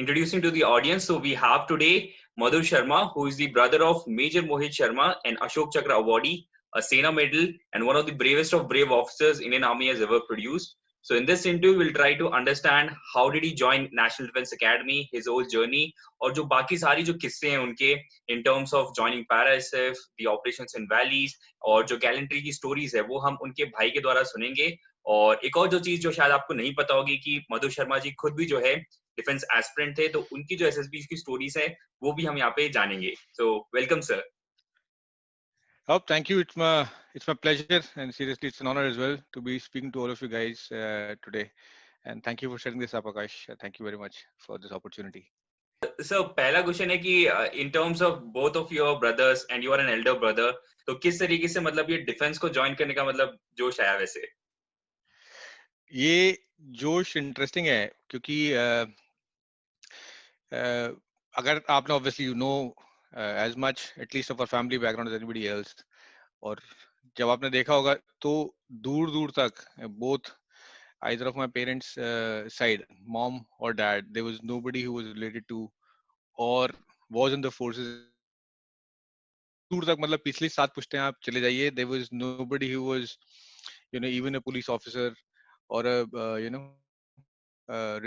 introducing to the audience. So we have today Madhu Sharma, who is the brother of Major Mohit Sharma, an Ashok Chakra awardee, a Sena Medal, and one of the bravest of brave officers Indian Army has ever produced. So in this interview, we'll try to understand how did he join National Defense Academy, his whole journey, और जो बाकी सारी जो किस्से हैं उनके in terms of joining Para SF, the operations in valleys और जो gallantry की stories है वो हम उनके भाई के द्वारा सुनेंगे. और एक और जो चीज जो शायद आपको नहीं पता होगी कि मधु शर्मा जी खुद भी जो है डिफेंस एस्पिरेंट थे, तो उनकी जो एसएसबी की स्टोरीज है वो भी हम यहाँ पे जानेंगे. So welcome sir. Oh, thank you. It's my pleasure, and seriously, it's an honor as well to be speaking to all of you guys today. And thank you for setting this up, Akash. Thank you very much for this opportunity. Sir पहला question है कि in terms of both of your brothers and you are an elder brother, तो किस तरीके से मतलब ये defence को ज्वाइन करने का मतलब जोश आया वैसे? ये जोश इंटरेस्टिंग है क्योंकि अगर आपने obviously you know as much at least of our family background as anybody else, और जब आपने देखा होगा तो दूर दूर तक both either of my parents side, mom or dad, there was nobody who was related to or was in the forces. दूर तक मतलब पिछली 7 पुश्तें आप चले जाइए, there was nobody who was even a police officer or a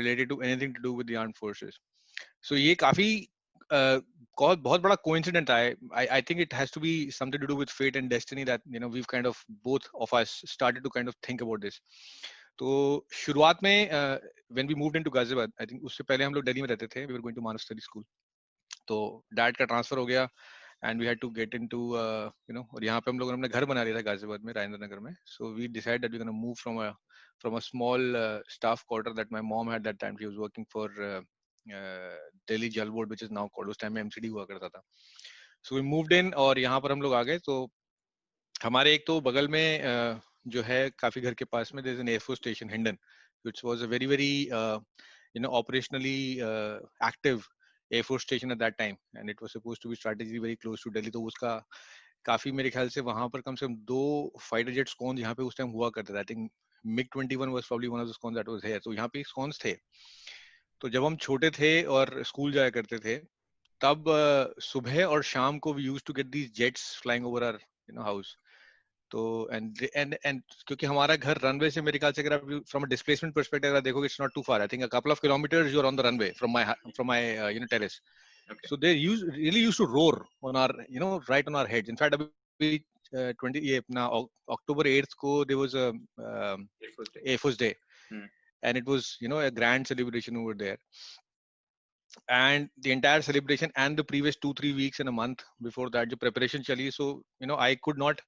related to anything to do with the armed forces. So ये काफी बहुत बड़ा coincidence था. I think it has to be something to do with fate and destiny that we've kind of both of us started to kind of think about this. तो शुरुआत में when we moved into Ghaziabad, I think उससे पहले हम लोग दिल्ली में रहते थे. We were going to Manas Study School. तो डैड का ट्रांसफर हो गया and we had to get into और यहाँ पे हम लोगों ने अपना घर बना लिया था गाजियाबाद में, राजेंद्र नगर में. So we decided that we're going to move from a small staff quarter that my mom had that time. She was working for Delhi Jal Board, which is now called, उस टाइम में MCD हुआ करता था. So we moved in और यहाँ पर हम लोग आ गए. तो हमारे एक तो बगल में जो है काफी घर के पास में, there's an Air Force station Hindon, which was a very very operationally active Air Force station at that time, and it was supposed to be strategically very close to Delhi. तो उसका काफी मेरे ख्याल से वहां पर कम से कम 2 फाइटर जेट स्कॉन्स यहाँ पे उस टाइम हुआ करते थे. I think MiG-21 was probably one of the scones that was here. तो यहाँ पे स्कॉन्स थे. तो जब हम छोटे थे और स्कूल जाया करते थे तब सुबह और शाम को we used to get these jets flying over our house. तो and क्योंकि हमारा घर रनवे से मेरे ख्याल से अगर आप फ्रॉम अ डिस्प्लेसमेंट पर्सपेक्टिव अगर देखोगे, it's not too far. I think a couple of kilometres you are on the runway from my terrace. Okay. So they really used to roar on our right on our heads. In fact, अभी 20 ये अपना October 8th को there was a Air Force Day. And it was a grand celebration over there. And the entire celebration and the previous 2-3 weeks and a month before that, the preparation chali. So I could not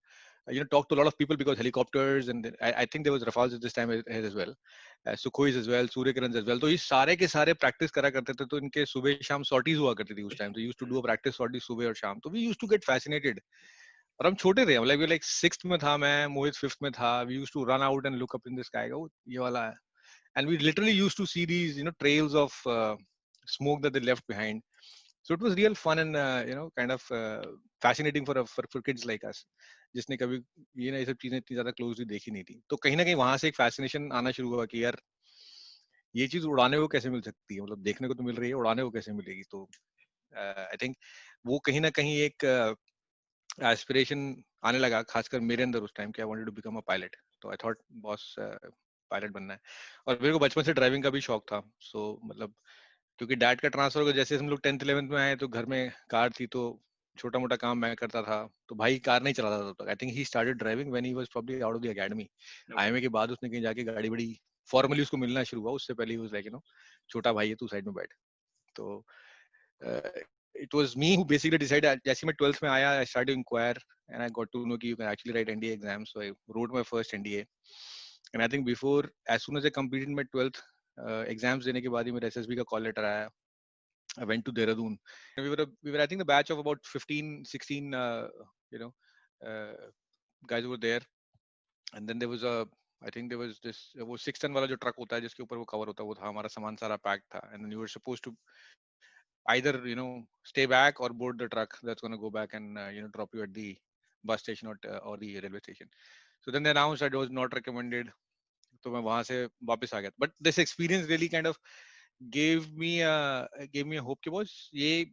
talk to a lot of people because helicopters, and I think there was Rafales at this time as well, Sukhois as well, Suryakarans as well. तो ये सारे के सारे practice करा करते थे. तो इनके सुबह शाम sorties हुआ करती थी उस time. तो used to do a practice sortie सुबह और शाम. तो we used to get fascinated. और हम छोटे थे, like we like 6th में था मैं, मोहित 5th में था. We used to run out and look up in the sky. Oh, ये वाला है. And we literally used to see these trails of smoke that they left behind. So it was real fun and kind of fascinating for kids like us, जिसने कभी ये सब चीजें इतनी ज्यादा क्लोजली देखी नहीं थी. तो कहीं ना कहीं वहां से एक फैसिनेशन आना शुरू हुआ कि यार ये चीज उड़ाने को कैसे मिल सकती है, मतलब देखने को तो मिल रही है, उड़ाने को कैसे मिलेगी. तो आई थिंक वो कहीं ना कहीं एक एस्पिरेशन आने लगा, खासकर मेरे अंदर उस टाइम कि I wanted to become a pilot. तो आई थॉट बॉस पायलट बनना है. और मेरे को बचपन से ड्राइविंग का भी शौक था. सो मतलब क्योंकि डैड का ट्रांसफर हो गया, जैसे हम लोग 10th 11th में आए तो घर में कार थी, तो छोटा मोटा काम मैं करता था. तो भाई कार नहीं चलाता था तब तक. आई think he started driving when he was probably out of the academy. IMA के बाद उसने कहीं जाके गाड़ी बड़ी फॉर्मली उसको मिलना शुरू हुआ. उससे पहले ही वाज लाइक छोटा भाई है, तू साइड में बैठ. तो it was me who basically decided. जैसे मैं 12th में आया, I started to inquire and I got to know कि you can actually write NDA exams. So I wrote my first NDA. And I think before, as soon as I completed my 12th exams देने के बाद ही मेरा SSB का call letter आया. I went to Dehradun. And we were I think the batch of about 15, 16 guys were there. And then there was I think there was this वो 6 ton वाला जो truck होता है जिसके ऊपर वो कवर होता है, वो था. हमारा सामान सारा पैक था. And then you were supposed to either stay back or board the truck that's going to go back and drop you at the bus station or the railway station. So then they announced that it was not recommended. तो मैं वहां से वापस आ गया. But this experience really kind of gave me a hope कि boss ये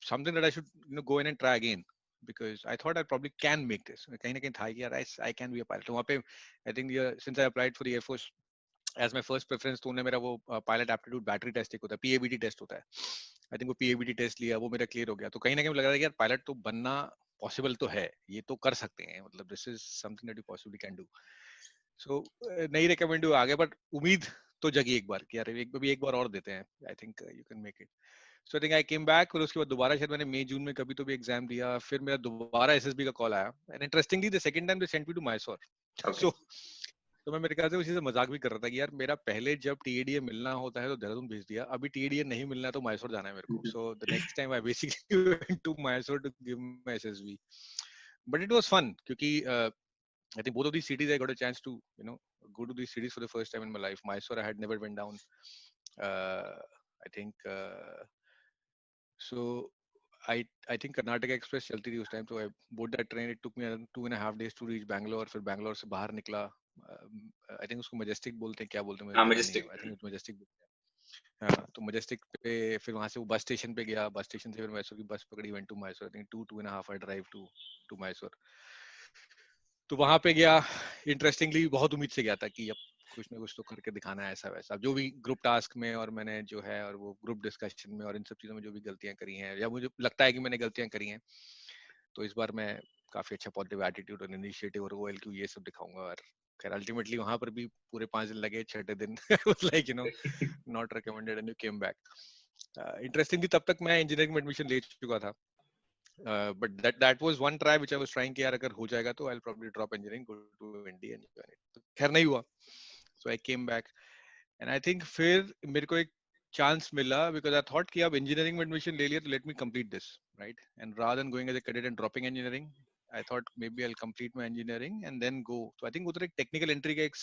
something that I should go in and try again because I thought I probably can make this. कहीं ना कहीं था कि यार I can be a pilot. तो वहाँ पे I think since I applied for the Air Force as my first preference तो उन्होंने मेरा वो pilot aptitude battery test एक होता है PABT test होता है. I think वो PABT test लिया वो मेरा clear हो गया तो कहीं ना कहीं मुझे लग रहा है कि यार pilot तो बनना possible तो है ये तो कर सकते हैं मतलब this is something that you possibly can do. So नहीं recommend हूँ आगे but उम्मीद तो जगी एक बार कि यार एक बार और देते हैं. I think you can make it. So I think I came back और उसके बाद दोबारा शायद मैंने मई जून में कभी तो भी एग्जाम दिया फिर मेरा दोबारा एसएसबी का कॉल आया and interestingly the second time they sent me to Mysore Okay. So तो मैं मेरे ख्याल से उसी से मजाक भी कर रहा था कि यार मेरा पहले जब टीएडीए मिलना होता है तो देहरादून भेज दिया अभी टीएडीए नहीं मिलना है तो मैसूर जाना है मेरे को so the next time I basically went to Mysore to give my SSB but it was fun क्योंकि I think both of these cities I got a chance to go to these cities for the first time in my life. Mysore I had never went down. I think so. I think Karnataka Express चलती थी उस time तो I boarded that train. It took me around 2.5 days to reach Bangalore. फिर Bangalore से बाहर निकला. I think उसको Majestic बोलते हैं क्या बोलते हैं मुझे पता नहीं है. Majestic. I think it's Majestic बोलते हैं. हाँ तो Majestic पे फिर वहाँ से वो बस स्टेशन पे गया. बस स्टेशन से फिर मैसूर की बस पकड़ी. Went to Mysore. I think 2.5 hour drive to Mysore. तो वहां पे गया इंटरेस्टिंगली बहुत उम्मीद से गया था कि अब कुछ ना कुछ तो करके दिखाना है ऐसा वैसा जो भी ग्रुप टास्क में और मैंने जो है और वो ग्रुप डिस्कशन में और इन सब चीजों में जो भी गलतियां करी हैं या मुझे लगता है कि मैंने गलतियां करी हैं तो इस बार मैं काफी अच्छा पॉजिटिव एटीट्यूड और इनिशिएटिव और OLQ ये सब दिखाऊंगा और खैर अल्टीमेटली वहां पर भी पूरे 5 दिन लगे छठे दिन like not recommended and you came back interestingly तब तक मैं इंजीनियरिंग में एडमिशन ले चुका था but that was one try which I was trying कि यार अगर हो जाएगा तो I'll probably drop engineering go to India and join it तो खैर नहीं हुआ so I came back and I think फिर मेरे को एक chance मिला because I thought कि अब engineering में admission ले लिया तो let me complete this right and rather than going as a cadet and dropping engineering I thought maybe I'll complete my engineering and then go तो I think उधर एक technical entry का एक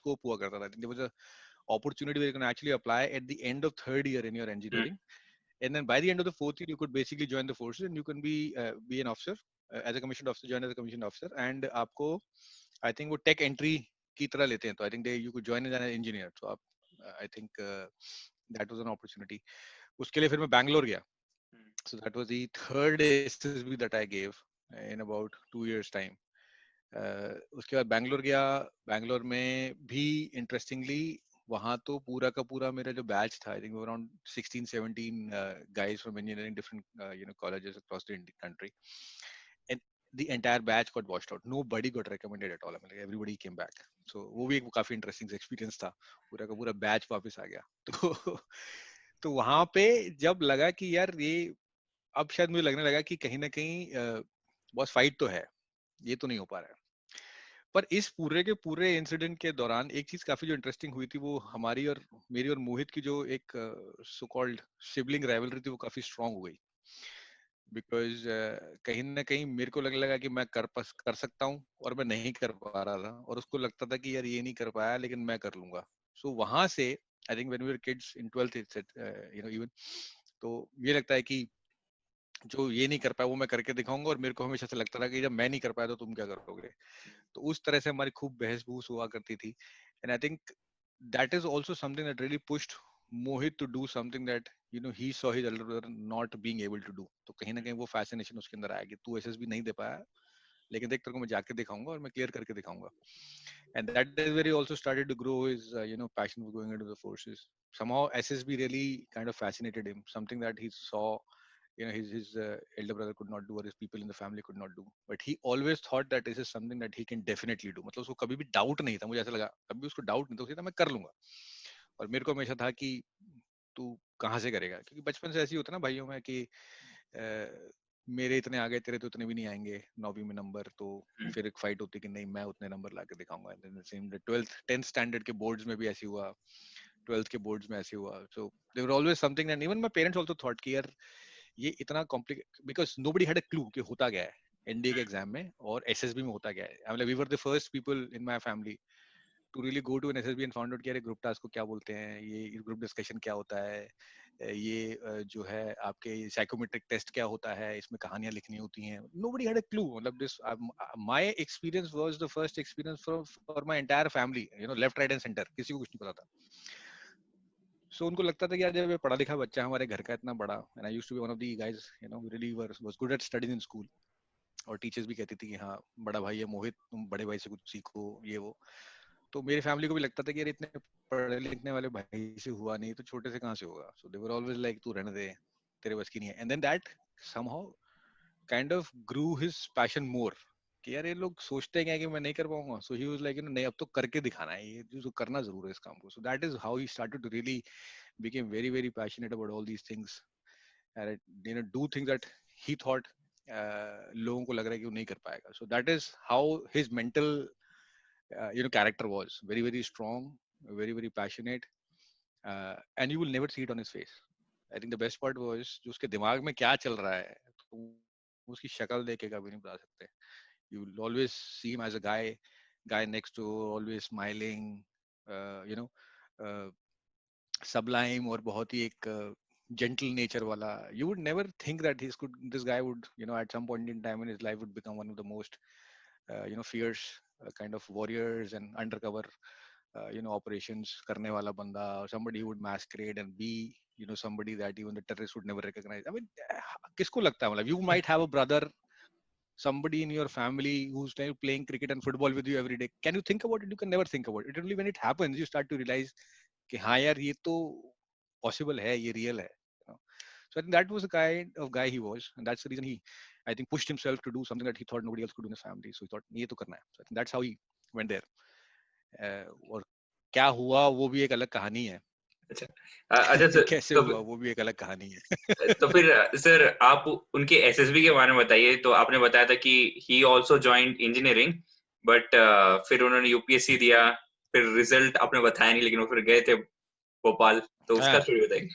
scope हुआ करता था I think there was a opportunity where you can actually apply at the end of third year in your engineering and then by the end of the fourth year you could basically join the forces and you can be an officer as a commissioned officer join as a commissioned officer and आपको I think वो tech entry की तरह लेते हैं तो I think you could join as an engineer so आप I think that was an opportunity उसके लिए फिर मैं बैंगलोर गया so that was the third SSB that I gave in about 2 years time उसके बाद बैंगलोर गया बैंगलोर में भी इंटरेस्टिंगली वहाँ तो पूरा का पूरा मेरा जो बैच था I think around 16-17 guys from engineering different colleges across the Indian country and the entire batch got washed out nobody got recommended at all I mean like everybody came back so वो भी एक काफी interesting experience था पूरा का पूरा batch वापस आ गया तो वहाँ पे जब लगा कि यार ये अब शायद मुझे लगने लगा कि कहीं ना कहीं बॉस फाइट तो है ये तो नहीं हो पा रहा है पर इस पूरे के पूरे इंसिडेंट के दौरान एक चीज काफी जो इंटरेस्टिंग हुई थी वो हमारी और मेरी और मोहित की जो एक सो कॉल्ड सिबलिंग राइवलरी थी वो काफी स्ट्रांग हो गई बिकॉज कहीं ना कहीं मेरे को लगने लगा कि मैं कर सकता हूँ और मैं नहीं कर पा रहा था और उसको लगता था कि यार ये नहीं कर पाया लेकिन मैं कर लूंगा सो वहां से I think when we were kids in 12th even तो ये लगता है कि जो ये नहीं कर पाया वो मैं करके दिखाऊंगा और मेरे को हमेशा से लगता था कि जब मैं नहीं कर पाया तो तुम क्या करोगे तो उस तरह से हमारी खूब बहस बूस हुआ करती थी and I think that is also something that really pushed Mohit to do something that he saw his elder brother not being able to do तो कहीं ना कहीं वो फैसिनेशन उसके अंदर आया कि तू एसएसबी नहीं दे पाया लेकिन देख तेरे को मैं जाके दिखाऊंगा और मैं क्लियर करके दिखाऊंगा and that is where he also started to grow his passion for going into the forces somehow SSB really kind of fascinated him something that he saw his elder brother could not do or his people in the family could not do but he always thought that this is something that he can definitely do मतलब उसको कभी भी doubt नहीं था मुझे ऐसा लगा कभी उसको डाउट नहीं था उसे था मैं कर लूंगा और मेरे को हमेशा था कि तू कहाँ से करेगा क्योंकि बचपन से ऐसे ही होता ना भाइयों में कि मेरे इतने आ गए तेरे तो इतने भी नहीं आएंगे 9वीं में नंबर तो फिर एक फाइट होती कि नहीं मैं उतने नंबर ला के दिखाऊंगा सेम 10th स्टैंडर्ड के बोर्ड्स में भी ऐसे हुआ 12th के बोर्ड्स में ऐसे हुआ so there were always something and even my parents also thought कि यार ये इतना complicate because nobody had a clue कि होता क्या है एनडीए के एग्जाम में और एसएसबी में होता क्या है I mean we were the first people in my family to really go to an SSB and found out कि यार ग्रुप टास्क को क्या बोलते हैं ये ग्रुप डिस्कशन क्या होता है ये जो है आपके साइकोमेट्रिक टेस्ट क्या होता है इसमें कहानियां लिखनी होती हैं नोबडी हैड अ क्लू मतलब this my experience was the first experience for my entire family left right and centre किसी को कुछ नहीं पता था सो उनको लगता था कि यार जब ये पढ़ा लिखा बच्चा हमारे घर का इतना बड़ा, and I used to be one of the guys you know really was good at studies in school, और टीचर्स भी कहती थी कि हाँ बड़ा भाई है मोहित, तुम बड़े भाई से कुछ सीखो ये वो। तो मेरी फैमिली को भी लगता था कि यार इतने पढ़े लिखने वाले भाई से हुआ नहीं तो छोटे से कहाँ से होगा। सो दे वर ऑलवेज लाइक तू रहने दे, तेरे बस की नहीं है। And then that somehow kind of grew his passion more, कि यार ये लोग सोचते हैं क्या कि मैं नहीं कर पाऊंगा। सो ही वाज लाइक नहीं, अब तो करके दिखाना है, ये जो करना जरूर है इस काम को। So that is how he started to really became very very passionate about all these things, and you know do things that he thought लोगों को लग रहा है कि वो नहीं कर पाएगा. So that is how his mental you know character was, very very strong, very very passionate, and you will never see it on his face. I think the best part was जो उसके दिमाग में क्या चल रहा है तो उसकी शक्ल देख के कभी नहीं बता सकते. You will always see him as a guy next to always smiling, you know, uh, sublime और बहुत ही एक gentle nature वाला. You would never think that this guy would, you know, at some point in time in his life would become one of the most you know fierce kind of warriors and undercover you know operations करने वाला बंदा, or somebody who would masquerade and be you know somebody that even the terrorists would never recognize. I mean किसको लगता है, मतलब you might have a brother, somebody in your family who's playing cricket and football with you every day. Can you think about it? You can never think about it. Only when it happens you start to realize कि हाँ यार ये तो possible है, ये real है, you know? So I think that was the kind of guy he was, and that's the reason he, I think, pushed himself to do something that he thought nobody else could do in his family. So he thought ये तो करना है. So I think that's how he went there. और क्या हुआ वो भी एक अलग कहानी है. अच्छा अच्छा सर, कैसे तो हुआ वो भी एक अलग कहानी है. तो फिर सर आप उनके एसएसबी के बारे में बताइए. तो आपने बताया था कि ही आल्सो जॉइंड इंजीनियरिंग, बट फिर उन्होंने यूपीएससी दिया, फिर रिजल्ट आपने बताया नहीं, लेकिन वो फिर गए थे भोपाल, तो उसका हाँ स्टोरी बताइए.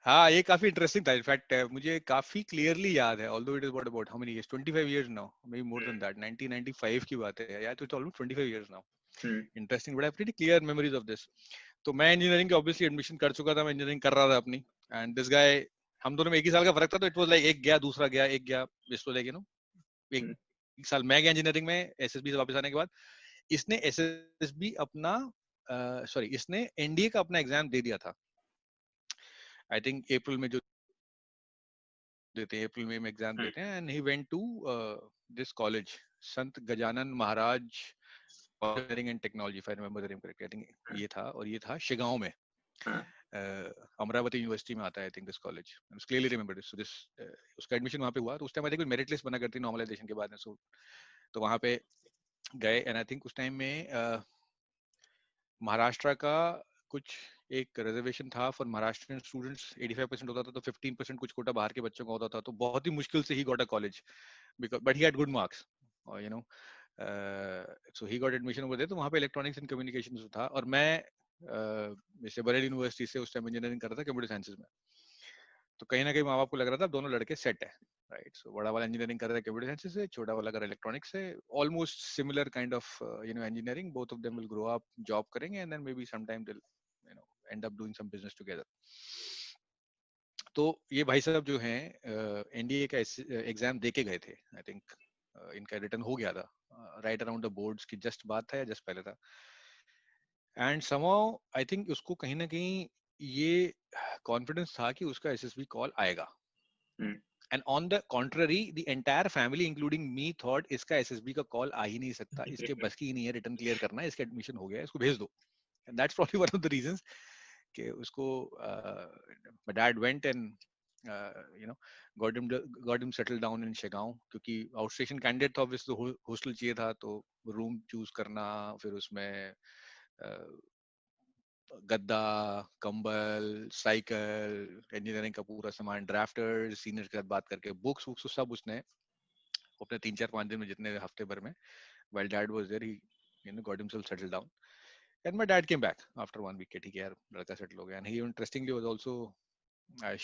हाँ, ये काफी इंटरेस्टिंग था. इनफैक्ट मुझे काफी क्लियरली याद है, although it is about how many years, 25 years now, may be more than that, 1995 की बात है यार, तो it's almost 25 years now. Interesting, but I have pretty clear memories of this. तो मैं इंजीनियरिंग के ऑब्वियसली एडमिशन कर चुका था, मैं इंजीनियरिंग कर रहा था अपनी, एंड दिस गाय, हम दोनों में एक ही साल का फर्क था, तो इट वाज लाइक एक गया दूसरा गया, एक गया, इसको लाइक यू नो एक साल मैं गया इंजीनियरिंग में एसएसबी से वापस आने के बाद. इसने एसएसबी अपना सॉरी इसने एनडीए का अपना एग्जाम दे दिया था, आई थिंक अप्रैल में, जो देते हैं अप्रैल में एग्जाम देते हैं. And he went to this college, Sant Gajanan Maharaj engineering and technology, if I remember the name correctly. I think ये था, और ये था शिगांव में, अमरावती यूनिवर्सिटी में आता है I think this college. I clearly remember this. This उसका एडमिशन वहां पे हुआ, तो उस time I think merit list बना करती नॉर्मलाइजेशन के बाद में. सो तो वहां पे गए, एंड आई थिंक उस टाइम में महाराष्ट्र का कुछ एक रिजर्वेशन था फॉर महाराष्ट्रियन स्टूडेंट्स, 85% होता था, तो 15% कुछ कोटा बाहर के बच्चों का होता था, तो बहुत ही मुश्किल से ही got a college, because but he had good marks, you know. So he got admission over there. तो वहां पे इलेक्ट्रॉनिक्स एंड कम्युनिकेशंस था, और मैं जैसे बरेली यूनिवर्सिटी से उस टाइम इंजीनियरिंग कर रहा था कंप्यूटर साइंसेज में. तो कहीं ना कहीं माँ बाप को लग रहा था दोनों लड़के सेट है, राइट. सो बड़ा वाला इंजीनियरिंग कर रहा है कंप्यूटर साइंस से, छोटा वाला कर इलेक्ट्रॉनिक्स से, almost similar kind of you know engineering. Both of them will grow up, job करेंगे, and then maybe some time they you know end up doing some business together. तो ये भाई साहब जो हैं एनडीए का exam दे के गए थे, आई थिंक इनका रिटर्न हो गया था राइट अराउंड द बोर्ड्स की जस्ट बात था या जस्ट पहले था. एंड समहाउ आई थिंक उसको कहीं ना कहीं ये कॉन्फिडेंस था कि उसका एसएसबी कॉल आएगा. And on the contrary the entire family including me thought इसका एसएसबी का कॉल आ ही नहीं सकता, इसके बस की ही नहीं है रिटर्न क्लियर करना, इसका एडमिशन हो गया, इसको भेज दो. And that's probably one of the reasons कि उसको my dad went and you know got him settled down in Shagaon, क्योंकि आउटस्टेशन कैंडिडेट था, ऑब्वियसली हॉस्टल चाहिए था, तो रूम चूज करना, फिर उसमें गद्दा, कंबल, साइकिल, इंजीनियरिंग का पूरा सामान, ड्राफ्टर्स, सीनियर के साथ बात करके बुक्स वुक्स सब उसने अपने 3-4-5 दिन में, जितने हफ्ते भर में while dad was there, he you know got himself settled down. And my dad came back after 1 week कि ठीक है यार लड़का सेटल हो गया. And he interestingly was also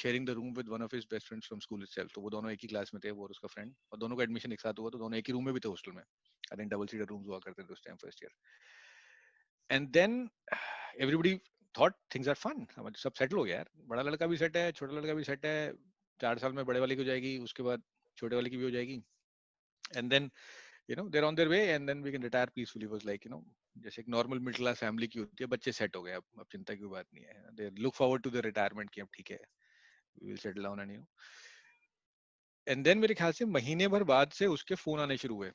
sharing the room with one of his best friends from school itself. तो वो दोनों एक ही क्लास में थे, वो और उसका फ्रेंड, और दोनों का एडमिशन एक साथ हुआ, तो दोनों एक ही रूम में भी थे हॉस्टल में. I think double seater rooms हुआ करते थे उस time first year. And then everybody thought things are fun, सब सेटल हो गया यार, बड़ा लड़का भी सेट है, छोटा लड़का भी सेट है, 4 साल में बड़े वाले की हो जाएगी, उसके बाद छोटे वाले की भी हो जाएगी, and then you know they're on their way, and then we can retire peacefully. Was like, you know, जैसे एक नॉर्मल मिडिल क्लास फैमिली की होती है, बच्चे सेट हो गए, अब चिंता की बात नहीं है, they look forward to the retirement की अब ठीक है, we will settle down and you. And then मेरे ख्याल से महीने भर बाद से उसके फोन आने शुरू हुए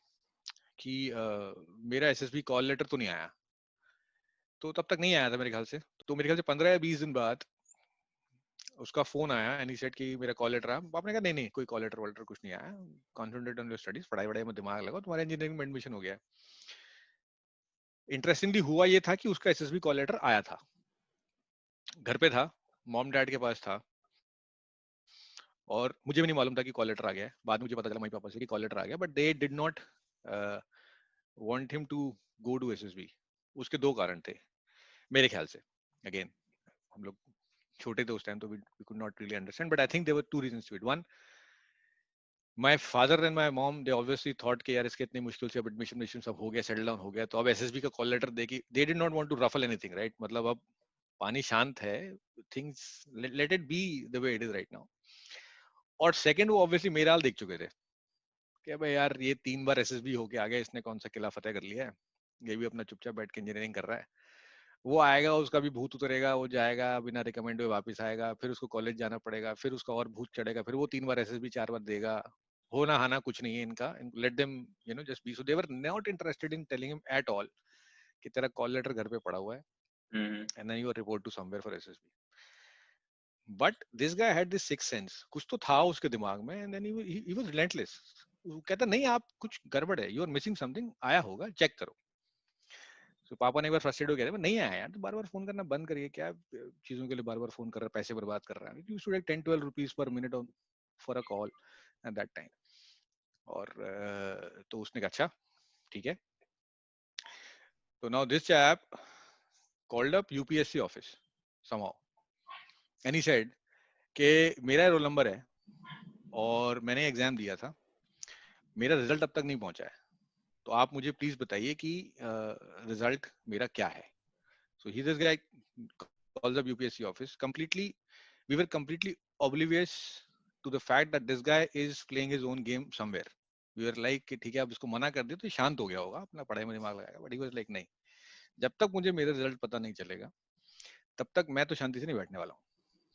कि मेरा एसएसबी कॉल लेटर तो नहीं आया। तो तब तक नहीं आया था मेरे ख्याल से, तो मेरे ख्याल से 15 या 20 दिन बाद उसका फोन आया एंड ही सेड कि मेरा कॉल लेटर आया। आपने कहा नहीं नहीं कोई कॉल लेटर वॉलेटर कुछ नहीं आया, कॉन्सेंट्रेट ऑन योर स्टडीज, पढ़ाई वढ़ाई में दिमाग लगाओ, तुम्हारा इंजीनियरिंग में एडमिशन हो गया। इंटरेस्टिंगली हुआ ये था कि उसका एसएसबी कॉल लेटर आया था, घर पे था, मॉम डैड के पास था, और मुझे भी नहीं मालूम था कि कॉल लेटर आ गया है। बाद में मुझे पता चला मम्मी पापा से कि कॉल लेटर आ गया, but they did not want him to go to SSB. उसके दो कारण थे मेरे ख्याल से। अगेन हम लोग छोटे थे उस टाइम, तो we could not really understand, but I think there were two reasons to it. One, my father and my mom they obviously thought कि यार इसके इतनी मुश्किल से अब एडमिशन सब हो गया, सेटल डाउन हो गया, तो अब एसएसबी का कॉल लेटर देखी, they did not want to ruffle anything, right? मतलब अब पानी शांत है, things let it be the way it is right now. और सेकंड, वो ऑब्वियसली मेरा हाल देख चुके थे कि भाई यार ये 3 बार एसएसबी होके आ गया, इसने कौन सा किला फतेह कर लिया है, ये भी अपना चुपचाप बैठ के इंजीनियरिंग कर रहा है। वो आएगा, उसका भी भूत उतरेगा, वो जाएगा बिना रिकमेंड हुए वापस आएगा, फिर उसको कॉलेज जाना पड़ेगा, फिर उसका और भूत चढ़ेगा, फिर वो 3 बार एसएसबी 4 बार देगा। होना हाना कुछ नहीं है इनका, let them just be. So they were not interested in telling him at all कि तेरा कॉल लेटर घर पे पड़ा हुआ है and then you are report to somewhere for SSB. But this guy had this six sense, कुछ तो था उसके दिमाग में, and then he was relentless. वो कहता नहीं आप कुछ गड़बड़ है, यू आर मिसिंग समथिंग, आया होगा चेक करो। तो पापा ने एक बार फ्रस्ट्रेट हो गया था, नहीं आया यार तो बार बार फोन करना बंद करिए, क्या चीजों के लिए बार बार फोन कर रहा है, पैसे बर्बाद कर रहा है, यू शुड 10-12 रुपीस पर minute for a call at that time. और तो उसने कहा अच्छा ठीक है। तो now this chap called up UPSC office somehow and he said कि मेरा रोल नंबर है और मैंने एग्जाम दिया था, मेरा रिजल्ट अब तक नहीं पहुंचा है, तो आप मुझे प्लीज बताइए कि रिजल्ट मेरा क्या है। So he this guy calls up UPSC office. We were completely oblivious to the fact that this guy is playing his own game somewhere. We were like कि ठीक है आप इसको मना कर दिए तो शांत हो गया होगा, अपना पढ़ाई में दिमाग लगाएगा, but he was like नहीं, जब तक मुझे मेरा रिजल्ट पता नहीं चलेगा तब तक मैं तो शांति से नहीं बैठने वाला हूँ।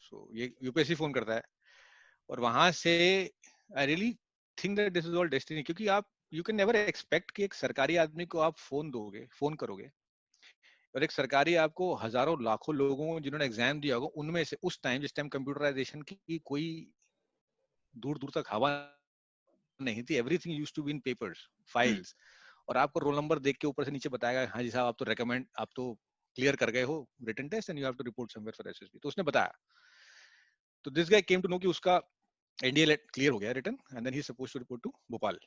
So ये यूपीएससी फोन करता है और वहां से I really think that this is all destiny, क्योंकि आप यू कैन नेवर एक्सपेक्ट कि एक सरकारी आदमी को आप फोन करोगे, और एक सरकारी आपको हजारों लाखों लोगों को जिन्होंने एग्जाम दिया होगा उनमें से उस टाइम जिस टाइम कंप्यूटराइजेशन की कोई दूर दूर तक हवा नहीं थी, everything used to be in papers files, और आपको रोल नंबर देख के ऊपर से नीचे बताएगा हाँ जी साहब आप तो रेकमेंड, आप तो क्लियर कर गए हो written test and you have to report somewhere for SSB. तो उसने बताया, तो this guy came to know कि उसका एनडीए क्लियर हो गया written and then he is supposed to report to Bhopal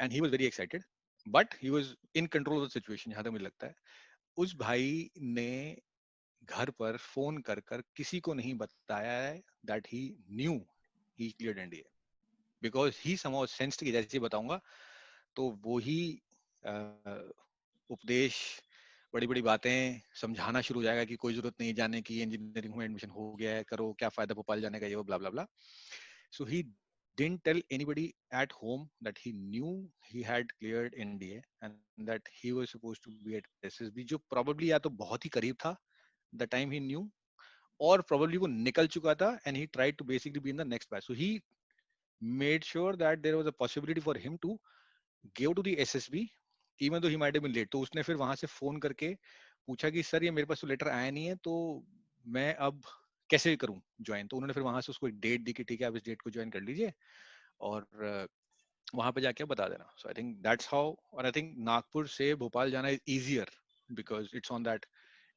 and he was very excited, but he was in control of the situation जहां तक मुझे लगता है। उस भाई ने घर पर फोन कर कर किसी को नहीं बताया है that he new he cleared NDA, because he somehow sensed कि जैसे बताऊंगा तो वो ही उपदेश बड़ी बड़ी बातें समझाना शुरू हो जाएगा कि कोई जरूरत नहीं जाने की, इंजीनियरिंग में एडमिशन हो गया है, करो, क्या फायदा भोपाल जाने का, ये वो ब्ला ब्ला ब्ला। सो ही didn't tell anybody at home that he knew he had cleared NDA and that he was supposed to be at SSB, जो probably या तो बहुत ही करीब था the time he knew, और probably वो निकल चुका था and he tried to basically be in the next batch. So he made sure that there was a possibility for him to go to the SSB even though he might have been late. तो उसने फिर वहां से phone करके पूछा कि sir ये मेरे पास तो लेटर आया नहीं है, तो मैं अब कैसे करूं ज्वाइन। तो उन्होंने फिर वहां से उसको एक डेट दी कि ठीक है आप इस डेट को ज्वाइन कर लीजिए और वहां पे जाके बता देना। So I think that's how, और आई थिंक नागपुर से भोपाल जाना is easier because it's on that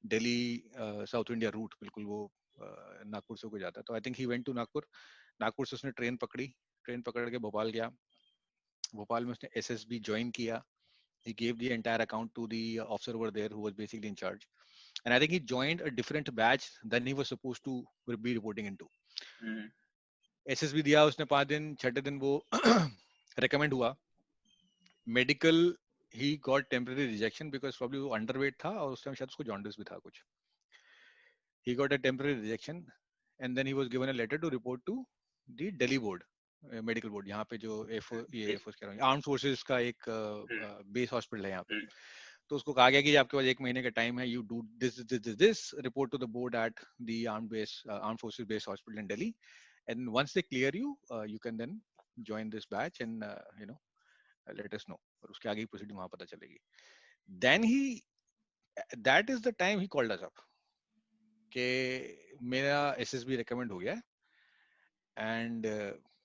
Delhi south India route, बिल्कुल वो नागपुर से होकर जाता है। तो I think he went to Nagpur, Nagpur से उसने ट्रेन पकड़ी, ट्रेन पकड़ के भोपाल गया, भोपाल में उसने एसएसबी ज्वाइन किया, he gave the entire account to the officer over there who was basically in charge, and I think he joined a different batch than he was supposed to be reporting into. SSB दिया उसने 5 दिन, छठे दिन वो recommend हुआ, medical he got temporary rejection because probably वो underweight था और उस टाइम शायद उसको जॉन्डिस भी था कुछ, he got a temporary rejection and then he was given a letter to report to the Delhi board, medical board, यहाँ पे जो ये एयरफोर्स कह रहा हूँ, आर्म्ड फोर्सेस का एक बेस हॉस्पिटल है यहाँ पे, तो उसको कहा गया कि आपके पास 1 महीने का टाइम है, you do this report to the board at the arm forces base hospital in Delhi, and once they clear you you can then join this batch and let us know, और उसके आगे की प्रोसीडिंग वहां पता चलेगी. Then that is the time he called us up कि मेरा SSB recommend हो गया एंड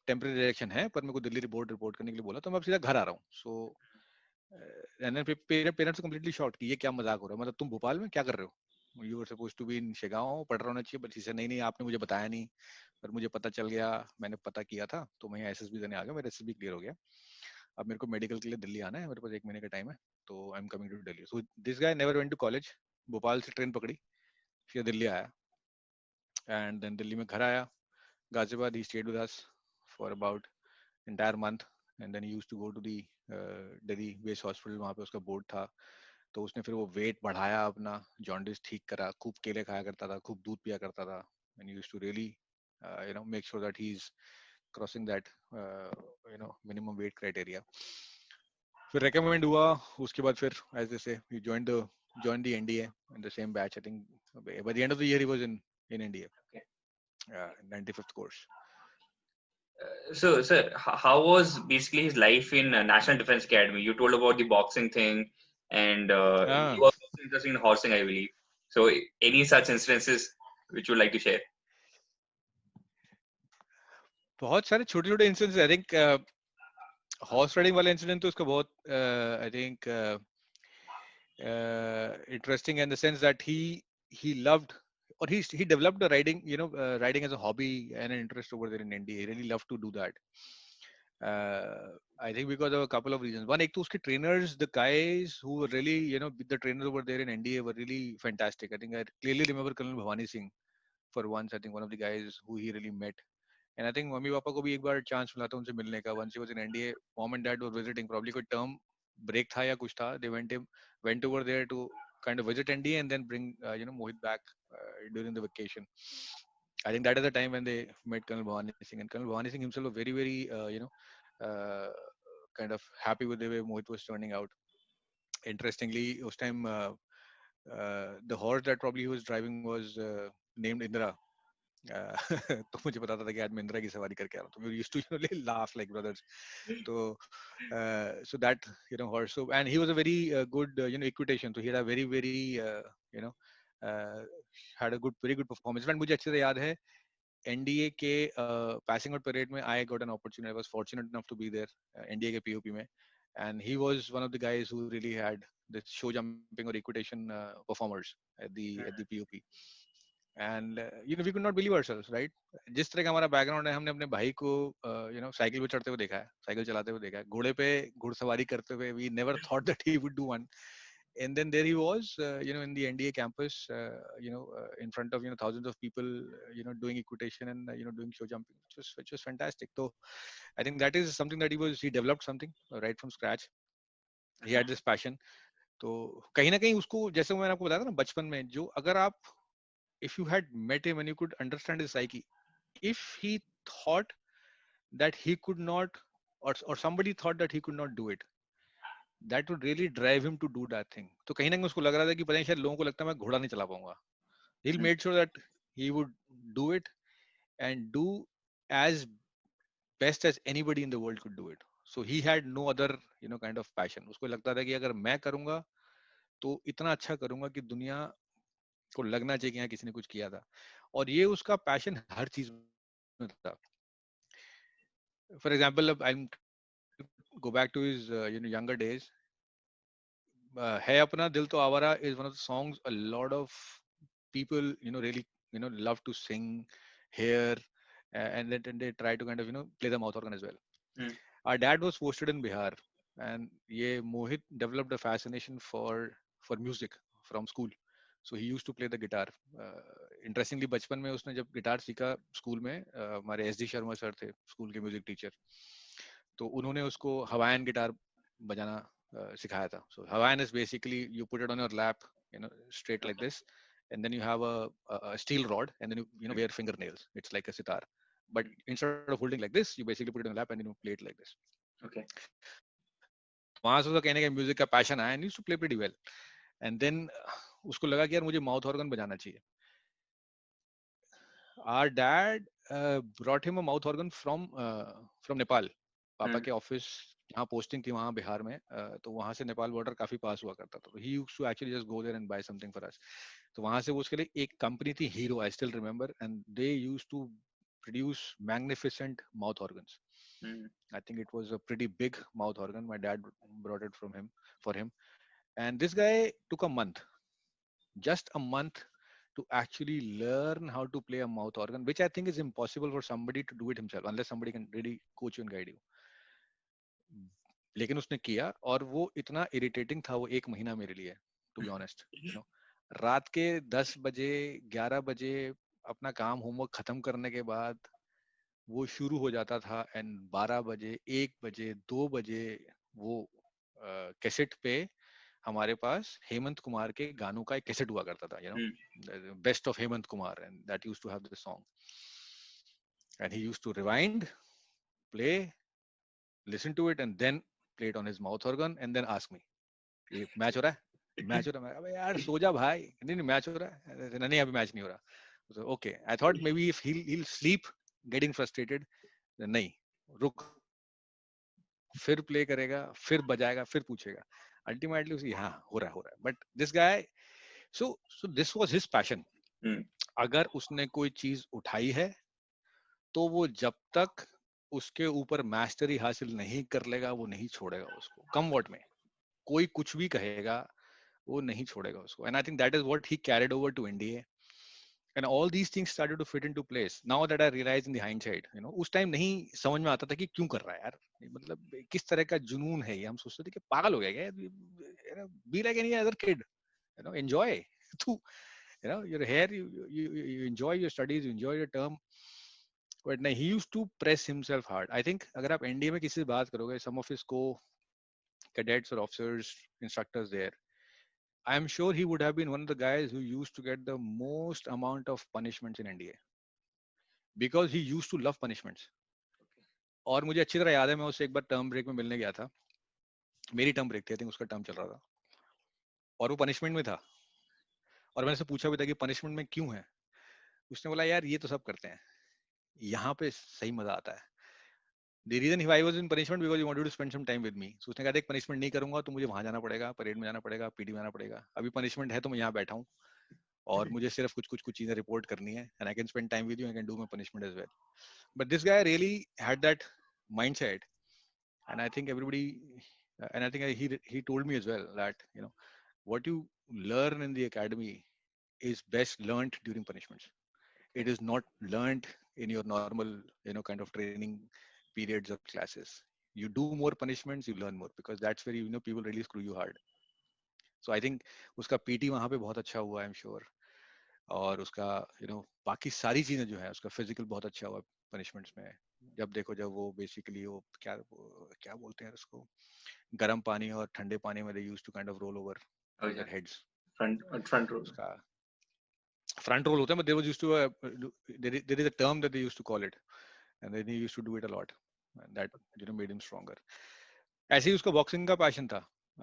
टेम्पररी इलेक्शन है, पर मेरे को दिल्ली रिपोर्ट करने के लिए बोला, तो मैं अब सीधा घर आ रहा हूँ. सो पेरेंट्स कंप्लीटली शॉक्ड कि ये क्या मजाक हो रहा है, मतलब तुम भोपाल में क्या कर रहे हो, you were suppose to be in Shegaon, पढ़ रहा होना चाहिए, बट इसे नहीं आपने मुझे बताया नहीं, पर मुझे पता चल गया, मैंने पता किया था, तो मैं एसएसबी देने आ गया, मेरा एसएसबी क्लियर हो गया, अब मेरे को मेडिकल के लिए दिल्ली आना है, मेरे पास 1 महीने का टाइम है, तो I am coming to Delhi. So this guy never went to college, Bhopal से ट्रेन पकड़ी, फिर दिल्ली आया, एंड देन दिल्ली में घर आया, Ghaziabad he stayed with us for about entire month, and then he used to go to the Delhi base hospital, वहाँ पे उसका बोर्ड था, तो उसने फिर वो वेट बढ़ाया अपना, जॉन्डिस ठीक करा, खूब केले खाया करता था, खूब दूध पिया करता था, and he used to really make sure that he's crossing that minimum weight criteria. फिर recommend हुआ, उसके बाद फिर as they say he joined the NDA in the same batch. I think by the end of the year he was in NDA. Okay. 95th course. So, sir, how was basically his life in National Defense Academy? You told about the boxing thing, and he was also interested in horsing, I believe. So, any such instances which you would like to share? बहुत सारे छोटे छोटे incidents. I think horse riding वाला incident तो उसका बहुत I think interesting in the sense that he loved, or he developed the riding, riding as a hobby and an interest over there in India. He really loved to do that. I think because of a couple of reasons. One, ek to uske trainers, the guys who were really, the trainers over there in NDA were really fantastic. I think I clearly remember Colonel Bhavani Singh for once. I think one of the guys who he really met. And I think mummy papa को भी एक बार chance मिला था उनसे मिलने का. Once he was in NDA, mom and dad were visiting. Probably कोई term break था या कुछ था. They went over there to kind of visit NDA and then bring Mohit back during the vacation. I think that is the time when they met Colonel Bhavani Singh, and Colonel Bhavani Singh himself was very very uh, kind of happy with the way Mohit was turning out. Interestingly, उस time the horse that probably he was driving was named Indra. तो मुझे पता था कि आज मैं इंदिरा की सवारी करके आ रहा हूँ, तो we used to laugh like brothers. So so that horse, so, and he was a very good equitation, so he had a very very uh, had a very good performance. And मुझे अच्छे से याद है NDA के passing out parade में I got an opportunity. I was fortunate enough to be there NDA के POP में, and he was one of the guys who really had the show jumping or equitation performers at the POP. And we could not believe ourselves, right. जिस तरह का हमारा background है, हमने अपने भाई को साइकिल पे चढ़ते हुए देखा है, साइकिल चलाते हुए देखा है, घोड़े पे घुड़सवारी करते हुए. We never thought that he would do one. And then there he was, in the NDA campus, in front of thousands of people, doing equitation and doing show jumping, which was fantastic. So I think that is something that he developed something right from scratch. He had this passion. तो कहीं ना कहीं उसको, जैसे मैंने आपको बताया था ना बचपन में, जो अगर आप if you had met him and you could understand his psyche, if he thought that he could not, or somebody thought that he could not do it, that would really drive him to do that thing. तो कहीं ना कहीं उसको लग रहा था कि पता नहीं शायद लोगों को लगता है मैं घोड़ा नहीं चला पाऊंगा. He made sure that he would do it and do as best as anybody in the world could do it. So he had no other kind of passion. उसको लगता था कि अगर मैं करूंगा तो इतना अच्छा करूंगा कि दुनिया को लगना चाहिए कि हाँ किसी ने कुछ किया था. और ये उसका पैशन हर चीज में था. For example, I go back to his younger days. है अपना दिल तो आवारा is one of the songs a lot of people really love to sing, hear, and then they try to kind of play the mouth organ as well. Our dad was posted in Bihar, and ये Mohit developed a fascination for music from school. So he used to play the guitar. Interestingly, बचपन में उसने जब guitar सीखा school में, हमारे SD Sharma sir थे school के म्यूजिक टीचर, तो उन्होंने उसको हवाइन गिटार बजाना सिखाया था. So Hawaiian is basically you put it on your lap, straight like this, and then you have a steel rod, and then you wear fingernails. It's like a sitar, but instead of holding like this, you basically put it on your lap and play it like this. Okay. वहां से उसका कहने का music का passion आया, and used to play pretty well. And then उसको लगा कि यार मुझे माउथ ऑर्गन बजाना चाहिए. Our dad brought him a mouth organ from Nepal. पापा के ऑफिस जहाँ पोस्टिंग थी वहाँ बिहार में, तो वहाँ से नेपाल बॉर्डर काफी पास हुआ करता था. He used to actually just go there and buy something for us. तो वहाँ से वो उसके लिए एक कंपनी थी Hero, I still remember, and they used to produce magnificent mouth organs. I think it was a pretty big mouth organ. My dad brought it from him for him, and this guy took a month, just a month, to actually learn how to play a mouth organ, which I think is impossible for somebody to do it himself unless somebody can really coach you and guide you. लेकिन उसने किया, और वो इतना irritating था वो एक महीना मेरे लिए, to be honest. You know, रात के 10 बजे 11 बजे अपना काम होमवर्क खत्म करने के बाद वो शुरू हो जाता था, एंड 12 बजे 1 बजे 2 बजे वो कैसेट पे हमारे पास हेमंत कुमार के गानों का एक कैसेट हुआ करता था, you know, best of Hemant Kumar, and that used to have this song, and he used to rewind, play, listen to it, and then play it on his mouth organ, and then ask me, ये match हो रहा है, match हो रहा है. अबे यार सो जा भाई, नहीं नहीं मैच हो रहा है, नहीं अभी मैच नहीं हो रहा. Okay, I thought may be if he'll sleep getting frustrated, नहीं, रुक, फिर प्ले करेगा, फिर बजाएगा, फिर पूछेगा. अल्टीमेटली उसे हाँ हो रहा है. But this guy, so this was his passion. अगर उसने कोई चीज उठाई है तो वो जब तक उसके ऊपर मास्टरी हासिल नहीं कर लेगा वो नहीं छोड़ेगा उसको, कम वॉट में. कोई कुछ भी कहेगा वो नहीं छोड़ेगा उसको. And I think that is what he carried over to India, and all these things started to fit into place. Now that I realise in the hindsight, you know, उस टाइम नहीं समझ में आता था कि क्यों कर रहा है यार, मतलब किस तरह का जुनून है ये. हम सोचते थे कि पागल हो गया क्या, be like any other kid, you know, enjoy. तू, you know, you're here, you enjoy your studies, you enjoy your term. But no, he used to press himself hard. I think अगर आप एनडीए में किसी से बात करोगे, some of his co-cadets or officers, instructors there, I'm sure he would have been one of the guys who used to get the most amount of punishments in NDA because he used to love punishments. और मुझे अच्छी तरह याद है, मैं उससे एक बार term break में मिलने गया था. मेरी टर्म ब्रेक थी, आई थिंक उसका टर्म चल रहा था, और वो पनिशमेंट में था. और मैंने उससे पूछा भी था कि पनिशमेंट में क्यों है. उसने बोला यार ये तो सब करते हैं, यहाँ पे सही मजा आता है. The reason I was in punishment because he wanted to spend some time with me. So उसने कहा देख पनिशमेंट नहीं करूंगा तो मुझे वहां जाना पड़ेगा, परेड में जाना पड़ेगा, पीटी में जाना पड़ेगा. अभी पनिशमेंट है तो मैं यहाँ बैठा हूँ और मुझे सिर्फ कुछ चीजें रिपोर्ट करनी है, and I can spend time with you, I can do my punishment as well. But this guy really had that mindset, and I think everybody, and I think he told me as well that, you know, what you learn in the academy is best learned during punishments. It is not learned in your normal, you know, kind of training periods or classes. You do more punishments, you learn more, because that's where you know people really screw you hard. So I think उसका PT वहाँ पे बहुत अच्छा हुआ, I'm sure. और उसका you know बाकी सारी चीजें जो है, उसका फिजिकल बहुत अच्छा हुआ पनिशमेंट्स में. जब देखो, जब वो बेसिकली वो क्या बोलते हैं उसको, गर्म पानी और ठंडे पानी में they used to kind of roll over their heads. Front row. उसका front roll होता है, but there was used to there is a term that they used to call it, and then he used to do it a lot, and that, you know, made him stronger. ऐसे ही उसका boxing का passion था.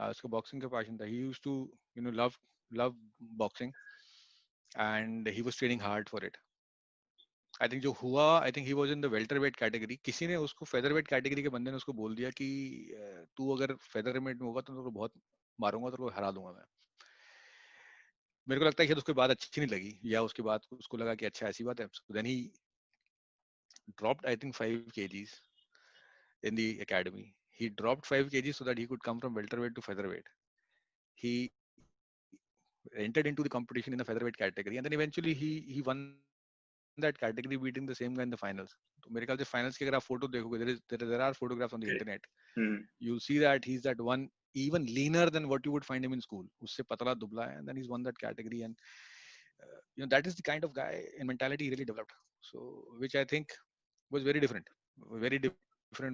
उसका boxing का passion था. He used to, you know, love boxing, and he was training hard for it. I think जो हुआ, I think he was in the welterweight category. किसी ने उसको featherweight category के बंदे ने उसको बोल दिया कि तू अगर featherweight में होगा तो तेरे को बहुत मारूंगा, तेरे को हरा दूंगा मैं. मेरे को लगता है कि उसके बाद अच्छी नहीं लगी, या उसके बाद उसको लगा कि अच्छा ऐसी बात है. So then he dropped, I think, 5 kgs in the academy. He dropped 5 kgs so that he could come from welterweight to featherweight. He entered into the competition in the featherweight category, and then eventually he won that category, beating the same guy in the finals. तो मेरे ख्याल से finals की अगर आप photo देखोगे, there are photographs on the internet. You'll see that he's that one, even leaner than what you would find him in school. उससे पतला दुबला है, and then he's won that category, and you know, that is the kind of guy and mentality he really developed. So which I think was very different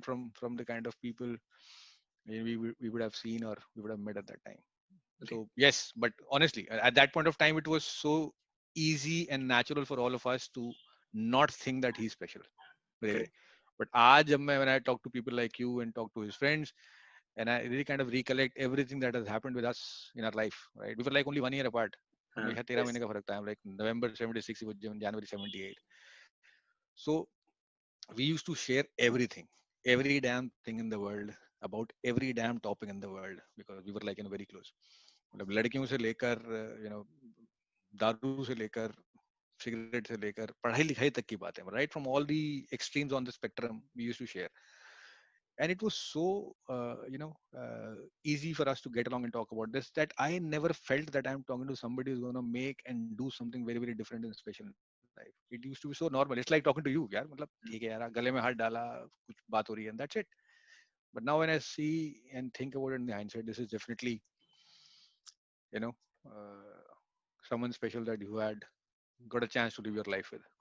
from the kind of people we would have seen or we would have met at that time. Okay. So yes, but honestly, at that point of time, it was so easy and natural for all of us to not think that he's special. Really. Okay. But when I talk to people like you and talk to his friends, and I really kind of recollect everything that has happened with us in our life, right? We were like only 1 year apart. हमेशा 13 Yes. महीने का फर्क था. I'm like November 76, he was January 78. So we used to share everything, every damn thing in the world, about every damn topic in the world, because we were like, very close. मतलब लड़कियों से लेकर दारू से लेकर cigarette से लेकर पढ़ाई लिखाई तक की बातें, right from all the extremes on the spectrum we used to share. And it was so easy for us to get along and talk about this, that I never felt that I'm talking to somebody who's going to make and do something very very different and special in life. It used to be so normal. It's like talking to you, यार मतलब ठीक है यार, गले में हाथ डाला, कुछ बात हो रही है, and that's it. But now when I see and think about it in the hindsight, this is definitely, you know uh, someone special that you had got a chance to live your life with,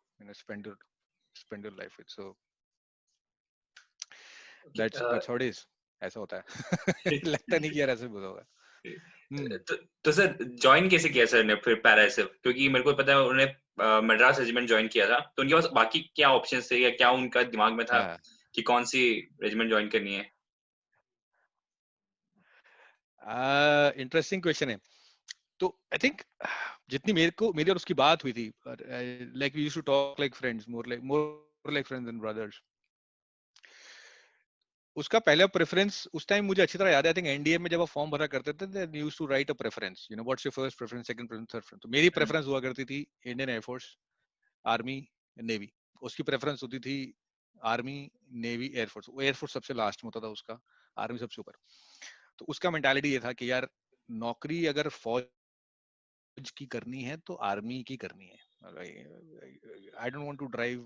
spend your life with. So Okay. that's how it is. ऐसा होता है. लगता नहीं कि यार ऐसे बहुत होगा. तो सर ज्वाइन कैसे किया सर ने फिर पैरासिव? क्योंकि मेरे को पता है उन्होंने मद्रास रेजिमेंट ज्वाइन किया था, तो उनके पास बाकी क्या ऑप्शंस थे या क्या उनका दिमाग में था हाँ. कि कौन सी रेजिमेंट ज्वाइन करनी है? इंटरेस्टिंग क्वेश्चन है. तो आई थिंक जितनी मेरी और उसकी बात हुई थी, like we used to talk like friends, more like friends and brothers. उसका पहला प्रेफरेंस उस टाइम मुझे अच्छी तरह याद है. आई थिंक एनडीए में जब आप फॉर्म भरा करते थे, then you used to write a preference, what's your first preference, second preference, third preference. तो मेरी प्रेफरेंस हुआ करती थी इंडियन एयरफोर्स, आर्मी, नेवी. उसकी प्रेफरेंस होती थी आर्मी, नेवी, एयरफोर्स. वो एयरफोर्स सबसे लास्ट में होता था उसका, आर्मी सबसे ऊपर. तो उसका मेंटालिटी ये था कि यार नौकरी अगर फौज की करनी है तो आर्मी की करनी है. I don't want to drive,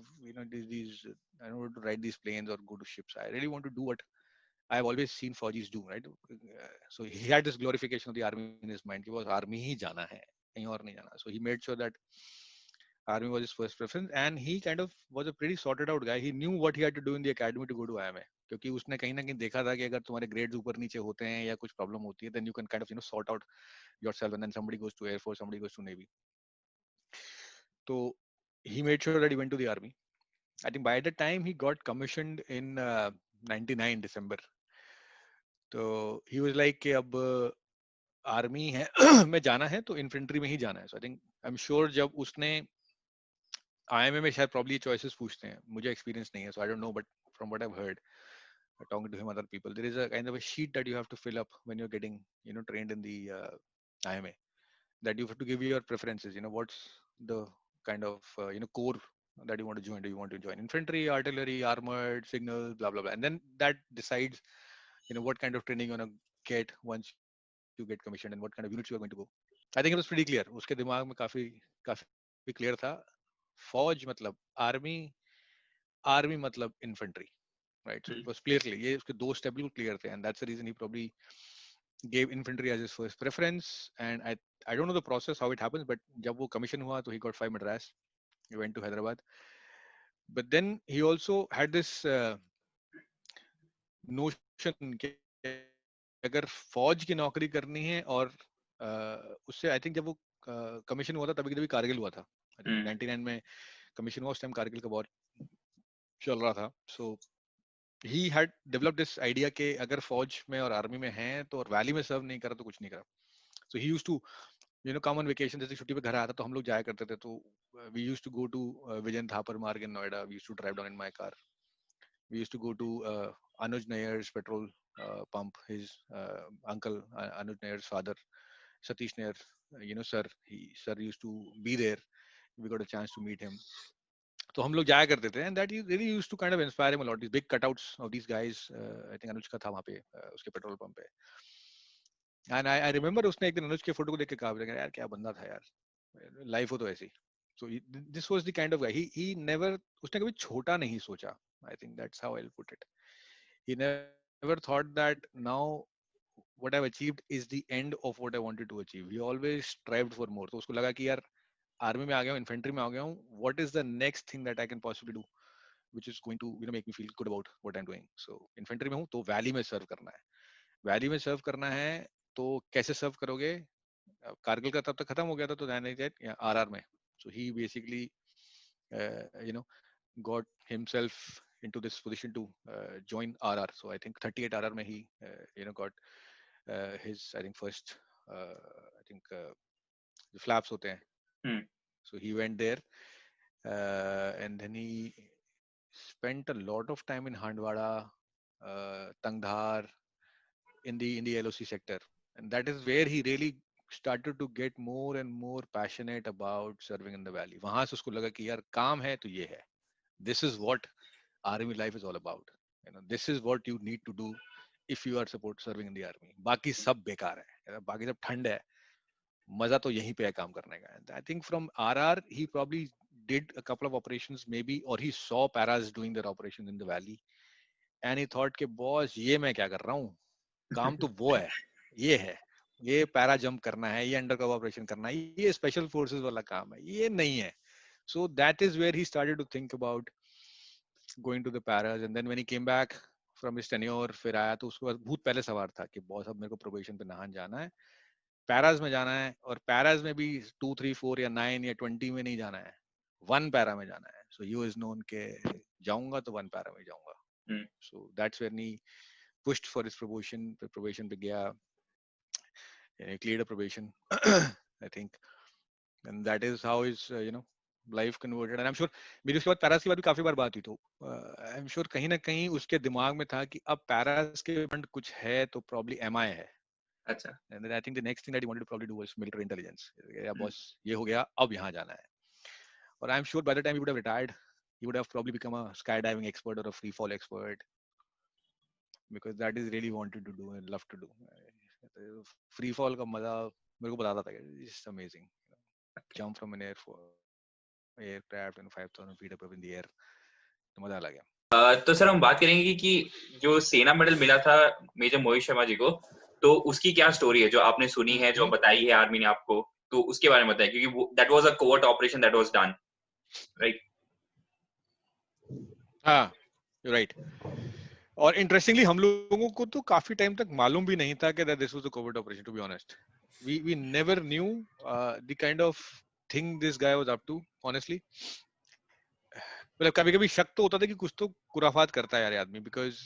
these. I don't want to ride these planes or go to ships. I really want to do what I've always seen Fauji's do, right? So he had this glorification of the army in his mind. He was army ही जाना है, कहीं और नहीं जाना. So he made sure that army was his first preference, and he kind of was a pretty sorted out guy. He knew what he had to do in the academy to go to IMA. क्योंकि उसने कहीं ना कहीं देखा था कि अगर तुम्हारे ग्रेड्स ऊपर नीचे होते हैं या कुछ प्रॉब्लम होती है, then you can kind of sort out yourself, and then somebody goes to Air Force, somebody goes to Navy. So he made sure that he went to the army. I think by the time he got commissioned in 99 December, तो he was like कि अब army है में जाना है तो infantry में ही जाना है. So I think, I am sure जब उसने आईएमए में शायद प्रॉब्ली चॉइसेस पूछते हैं, मुझे एक्सपीरियंस नहीं है, so I don't know, but from what I have heard talking to him, other people, there is a kind of a sheet that you have to fill up when you're getting trained in the IMA, that you have to give your preferences. What's the kind of core that you want to join. Do you want to join infantry, artillery, armored, signals, blah blah blah, and then that decides what kind of training you're going to get once you get commissioned and what kind of units you are going to go. I think it was pretty clear. उसके दिमाग में काफी काफी clear था. फौज मतलब army मतलब infantry, right? So it was clearly, ये उसके दो स्टेप बिल्कुल क्लियर थे, and that's the reason he probably gave infantry as his first preference. And I don't know the process how it happens, but जब वो commission हुआ तो he got 5 Madras, he went to Hyderabad. But then he also had this notion कि अगर फौज की नौकरी करनी है, और उससे आई थिंक जब वो कमीशन हुआ था तभी तभी कारगिल हुआ था. 99 में कमीशन हुआ, उस टाइम कारगिल का वॉर चल रहा था. सो he had developed this idea कि अगर फौज में और आर्मी में हैं तो और वैली में सर्व नहीं करा तो कुछ नहीं करा. So he used to come on vacation. जैसे छुट्टी पे घर आया था तो हम लोग जाया करते थे. तो we used to go to Vijayan Thapar Marg in Noida. We used to drive down in my car. We used to go to Anuj Nayar's petrol pump. His uncle, Anuj Nayar's father, Satish Nayar, sir used to be there. We got a chance to meet him. तो हम लोग जाया करते थे, and that really used to kind of inspire him a lot. These big cutouts of these guys. I think अनुज का था वहाँ पे उसके पेट्रोल पंप पे. And I remember उसने एक दिन अनुज के फोटो को देख के कहा यार क्या बंदा था यार, लाइफ हो तो ऐसी. So this was the kind of guy. He never, उसने कभी छोटा नहीं सोचा. I think that's how I'll put it. He never thought that now what I've achieved is the end of what I wanted to achieve. He always strived for more. तो उसको लगा कि यार आर्मी में आ गया हूँ, इन्फेंट्री में आ गया हूँ, what is the next thing that I can possibly do which is going to make me feel good about what I'm doing. So infantry में हूँ तो वैली में सर्व करना है. वैली में सर्व करना है तो कैसे सर्व करोगे. कारगिल का तब तक खत्म हो गया था तो आरआर में. So he basically got himself into this position to join RR. So I think 38 RR mein he got his, I think, first I think the flaps hote hain. Hmm. So he went there, and then he spent a lot of time in Handwada, Tangdhar, in the LOC sector, and that is where he really started to get more and more passionate about serving in the valley. वहां से उसको लगा कि यार काम है तो ये है. This is what army life is all about. This is what you need to do if you are serving in the army. बाकी सब बेकार है, बाकी सब ठंड है. मजा तो यहीं पे है काम करने का. And I think from RR he probably did a couple of operations maybe, or he saw paras doing their operations in the valley, and he thought कि boss ये मैं क्या कर रहा हूँ, काम तो वो है, ये पैरा जंप करना है, ये अंडर कवर ऑपरेशन करना है, ये स्पेशल फोर्सेस वाला काम है, ये नहीं है. So that is where he started to think about going to the paras. And then when he came back from his tenure, फिर आया तो उसके बाद बहुत पहले सवार था कि बॉस अब मेरे को प्रोबेशन पे नहान जाना है, पैराज में जाना है, और पैराज में भी 2, 3, 4 या 9 या 20 में नहीं जाना है, 1 पैरा में जाना है. So he was known के जाऊंगा तो 1 पैरा में जाऊंगा. So that's when he pushed for his probation पे गया, he cleared a probation I think, and that is how his life converted. And I'm sure मेरी उसके बाद पैरास की बात भी काफी बार बात हुई, तो I'm sure कहीं ना कहीं उसके दिमाग में था कि अब पैरास के फंड कुछ है तो probably MI है. अच्छा. And then I think the next thing that he wanted to probably do was military intelligence. Yeah, boss, ये हो गया, अब यहाँ जाना है. Or I'm sure by the time he would have retired, he would have probably become a skydiving expert or a free fall expert, because that is really wanted to do and love to do. Free fall का मजा मेरे को बताता था कि it's amazing. Jump from an aircraft and 5,000 feet above in the air. तो मजा आ गया. तो सर हम बात करेंगे कि जो सेना मेडल मिला था मेजर मोहित शर्मा जी को, तो उसकी क्या स्टोरी है जो आपने सुनी है, जो बताई है आर्मी ने आपको, तो उसके बारे में बताएं, क्योंकि that was a covert operation that was done, right? हाँ, राइट. और इंटरेस्टिंगली हम लोगों को तो काफी टाइम तक मालूम भी नहीं था कि this was a covert operation. To be honest, we never knew the kind of thing this guy was up to, honestly. मतलब कभी कभी शक तो होता था कि कुछ तो खुराफात करता है यार आदमी, बिकॉज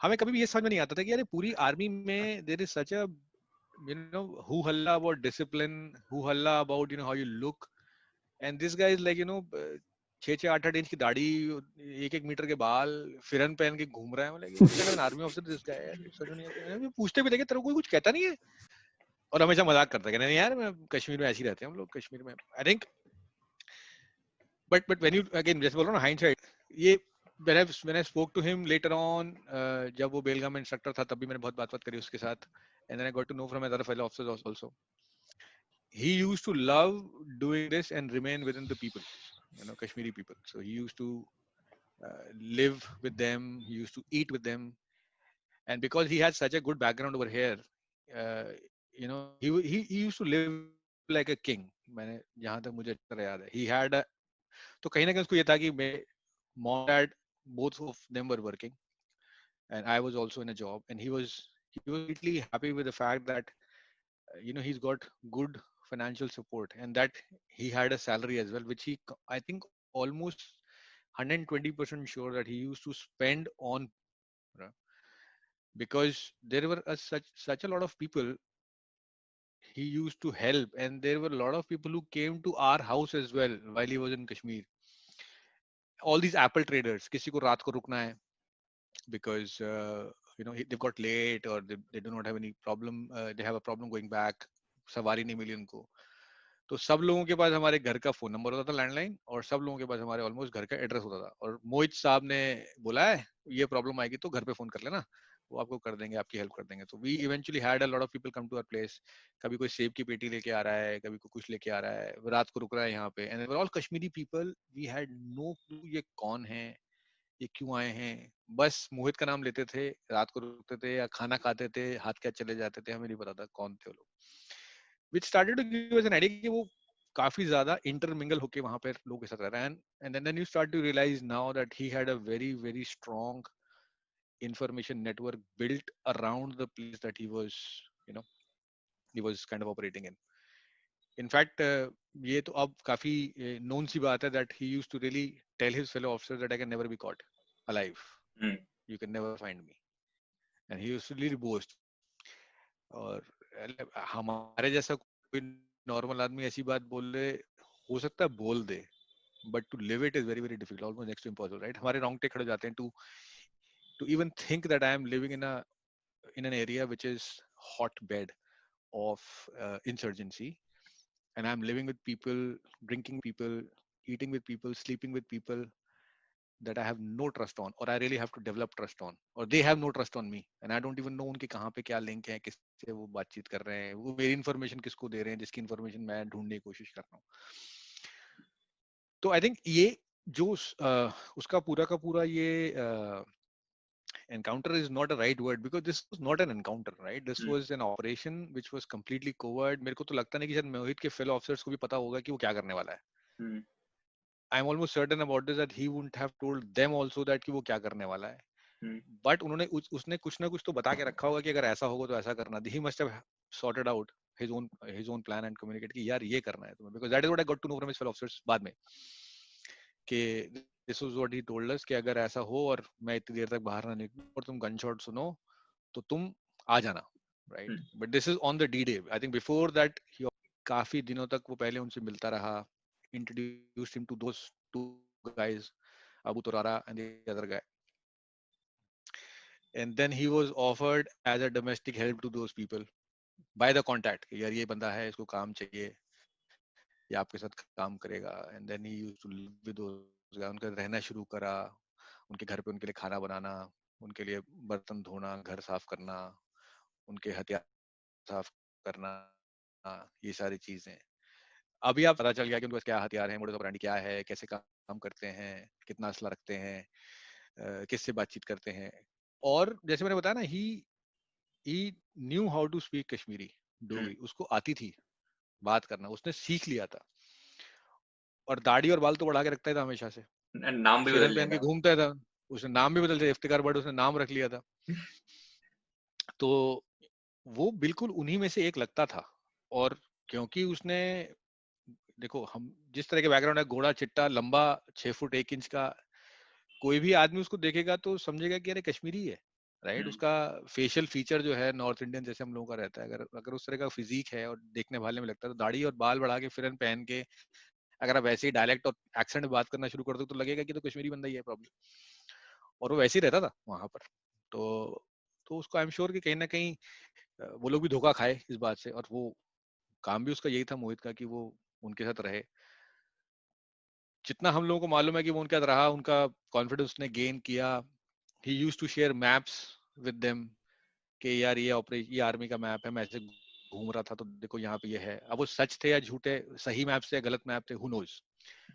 हमें कभी भी ये समझ में नहीं आता था कि यार पूरी आर्मी में देयर इज सच अ हु हल्ला अबाउट डिसिप्लिन, हु हल्ला about how you look, and this guy is like 6-8 inch की दाढ़ी, 1-1 मीटर के बाल, फिरन पहन के घूम रहा है. मतलब आर्मी ऑफिसर दिस गाय है. समझ नहीं आता. पूछते भी थे कि तेरे को कुछ कहता नहीं है, और हमेशा मजाक करता है कि नहीं यार मैं कश्मीर में ऐसे ही रहते हैं हम लोग कश्मीर में. I think but when you again जैसे बोल रहा हूँ ना, hindsight, ये when I spoke to him later on, जब वो बेलगाम में इंस्ट्रक्टर था तब भी मैंने बहुत बात करी उसके साथ, and then I got to know from other fellow officers also. He used to love doing this and remain within the people, Kashmiri people. So he used to live with them, he used to eat with them, and because he had such a good background over here, he used to live like a king. मैंने जहाँ तक मुझे याद है, he had a, तो कहीं ना कहीं उसको ये था कि mom dad both of them were working, and I was also in a job, and he was completely happy with the fact that he's got good financial support, and that he had a salary as well, which I think almost 120% sure that he used to spend on, because there were such a lot of people he used to help, and there were a lot of people who came to our house as well while he was in Kashmir. All these apple traders, किसी को रात को रुकना है because they've got late, or they do not have any problem, they have a problem going back, सवारी नहीं मिली उनको, तो सब लोगों के पास हमारे घर का फोन नंबर होता था, लैंडलाइन, और सब लोगों के पास हमारे ऑलमोस्ट घर का एड्रेस होता था, और मोहित साहब ने बोला है ये प्रॉब्लम आएगी तो घर पे फोन कर लेना, वो आपको कर देंगे, आपकी हेल्प कर देंगे. तो we eventually had a lot of people come to our place. कभी कोई सेब की पेटी लेके आ रहा है, कभी कोई कुछ लेके आ रहा है, रात को रुक रहा है यहाँ पे, and all Kashmiri people. We had no clue ये कौन है, ये क्यों आए हैं. बस मोहित का नाम लेते थे, रात को रुकते थे या खाना खाते थे, हाथ क्या चले जाते थे, हमें नहीं पता था कौन थे वो लोग. Which started to give us an idea कि वो काफी ज्यादा intermingle होके वहां पर लोगों के साथ रह रहा है. And then you start to realize now that he had a very very strong information network built around the place that he was kind of operating in. In fact, ये तो अब काफी known सी बात है that he used to really tell his fellow officers that I can never be caught. alive. Hmm. You can never find me. And he used to really boast. और हमारे जैसा कोई नॉर्मल आदमी ऐसी बात बोले, हो सकता है बोल दे, but to live it is very very difficult, almost next to impossible, right? हमारे रोंगटे खड़े हो जाते हैं to even think that I am living in an area which is hotbed of insurgency, and I'm living with people, drinking people, eating with people, sleeping with people that I have no trust on, or I really have to develop trust on, or they have no trust on me, and I don't even know उनके कहाँ पे क्या link है, किससे वो बातचीत कर रहे हैं, वो मेरी इन्फॉर्मेशन किसको दे रहे हैं, जिसकी इन्फॉर्मेशन मैं ढूंढने की कोशिश कर रहा हूँ. तो आई थिंक ये जो उसका पूरा का पूरा ये encounter is not a right word, because this was not an encounter, right? This Hmm. was an operation which was completely covert. मेरे को तो लगता नहीं कि शायद मोहित के फेलो ऑफिसर्स को भी पता होगा कि वो क्या करने वाला है. Hmm. I'm almost certain about this that he wouldn't have told them also that कि वो क्या करने वाला है. Hmm. But उन्होंने उसने कुछ ना कुछ तो बता के रखा होगा कि अगर ऐसा होगा तो ऐसा करना. He must have sorted out his own plan and communicate कि यार ये करना है तुम्हें, because that is what I got to know from his fellow officers बाद में, कि this was what he told us कि अगर ऐसा हो और मैं इतनी देर तक बाहर ना निकलूं और तुम गन शॉट सुनो तो तुम आ जाना, right? Hmm. But this is on the D-Day. I think before that he काफी दिनों तक वो पहले उनसे मिलता रहा, introduced him to those two guys, Abu Turara and the other guy, and then he was offered as a domestic help to those people by the contact कि यार ये बंदा है, इसको काम चाहिए, ये आपके साथ काम करेगा. And then he used to live with those guys, उनका रहना शुरू करा, उनके घर पे उनके लिए खाना बनाना, उनके लिए बर्तन धोना, घर साफ करना, उनके हथियार साफ करना, ये सारी चीजें. अभी आप पता चल गया कि उनके पास क्या हथियार है, मोडस ऑपरेंडी क्या है, कैसे काम करते हैं, कितना असला रखते हैं, किससे बातचीत करते हैं. और जैसे मैंने बताया ना, he knew how to speak Kashmiri, Hmm. Dogri उसको आती थी बात करना, उसने सीख लिया था. और दाढ़ी और बाल तो बढ़ा के रखता ही था हमेशा से, And नाम भी फिरन बदल पहन के लेगा. घूमता था. उसने नाम भी बदल दिया, इफ्तिकार बट उसने नाम रख लिया था. तो वो बिल्कुल उन्हीं में से एक लगता था. और क्योंकि उसने, देखो हम जिस तरह के बैकग्राउंड है, घोड़ा चिट्टा लंबा 6 फुट 1 इंच का, कोई भी आदमी उसको देखेगा तो समझेगा कि अरे कश्मीरी है, राइट? Hmm. उसका फेशियल फीचर जो है नॉर्थ इंडियन जैसे हम लोगों का रहता है, अगर अगर उस तरह का फिजिक है और देखने भालने में लगता है, तो दाढ़ी और बाल बढ़ा के फिरन पहन के अगर आप वैसे ही डायलेक्ट और एक्सेंट में बात करना शुरू कर दो तो लगेगा कि तो कश्मीरी बंदा ही है प्रॉब्लम. और वो वैसे ही रहता था वहां पर. तो उसको आई एम श्योर कि कहीं ना कहीं वो लोग भी धोखा खाए इस बात से, और वो काम भी उसका यही था मोहित का कि वो उनके साथ रहे. जितना हम लोगों को मालूम है कि वो उनके साथ रहा, उनका कॉन्फिडेंस उसने गेन किया. He used to share maps with them कि यार ये ऑपरेशन, ये आर्मी का मैप है, मैं ऐसे घूम रहा था तो देखो यहाँ पे ये है. अब वो सच थे या झूठे, सही मैप थे या गलत मैप थे, हु नोज.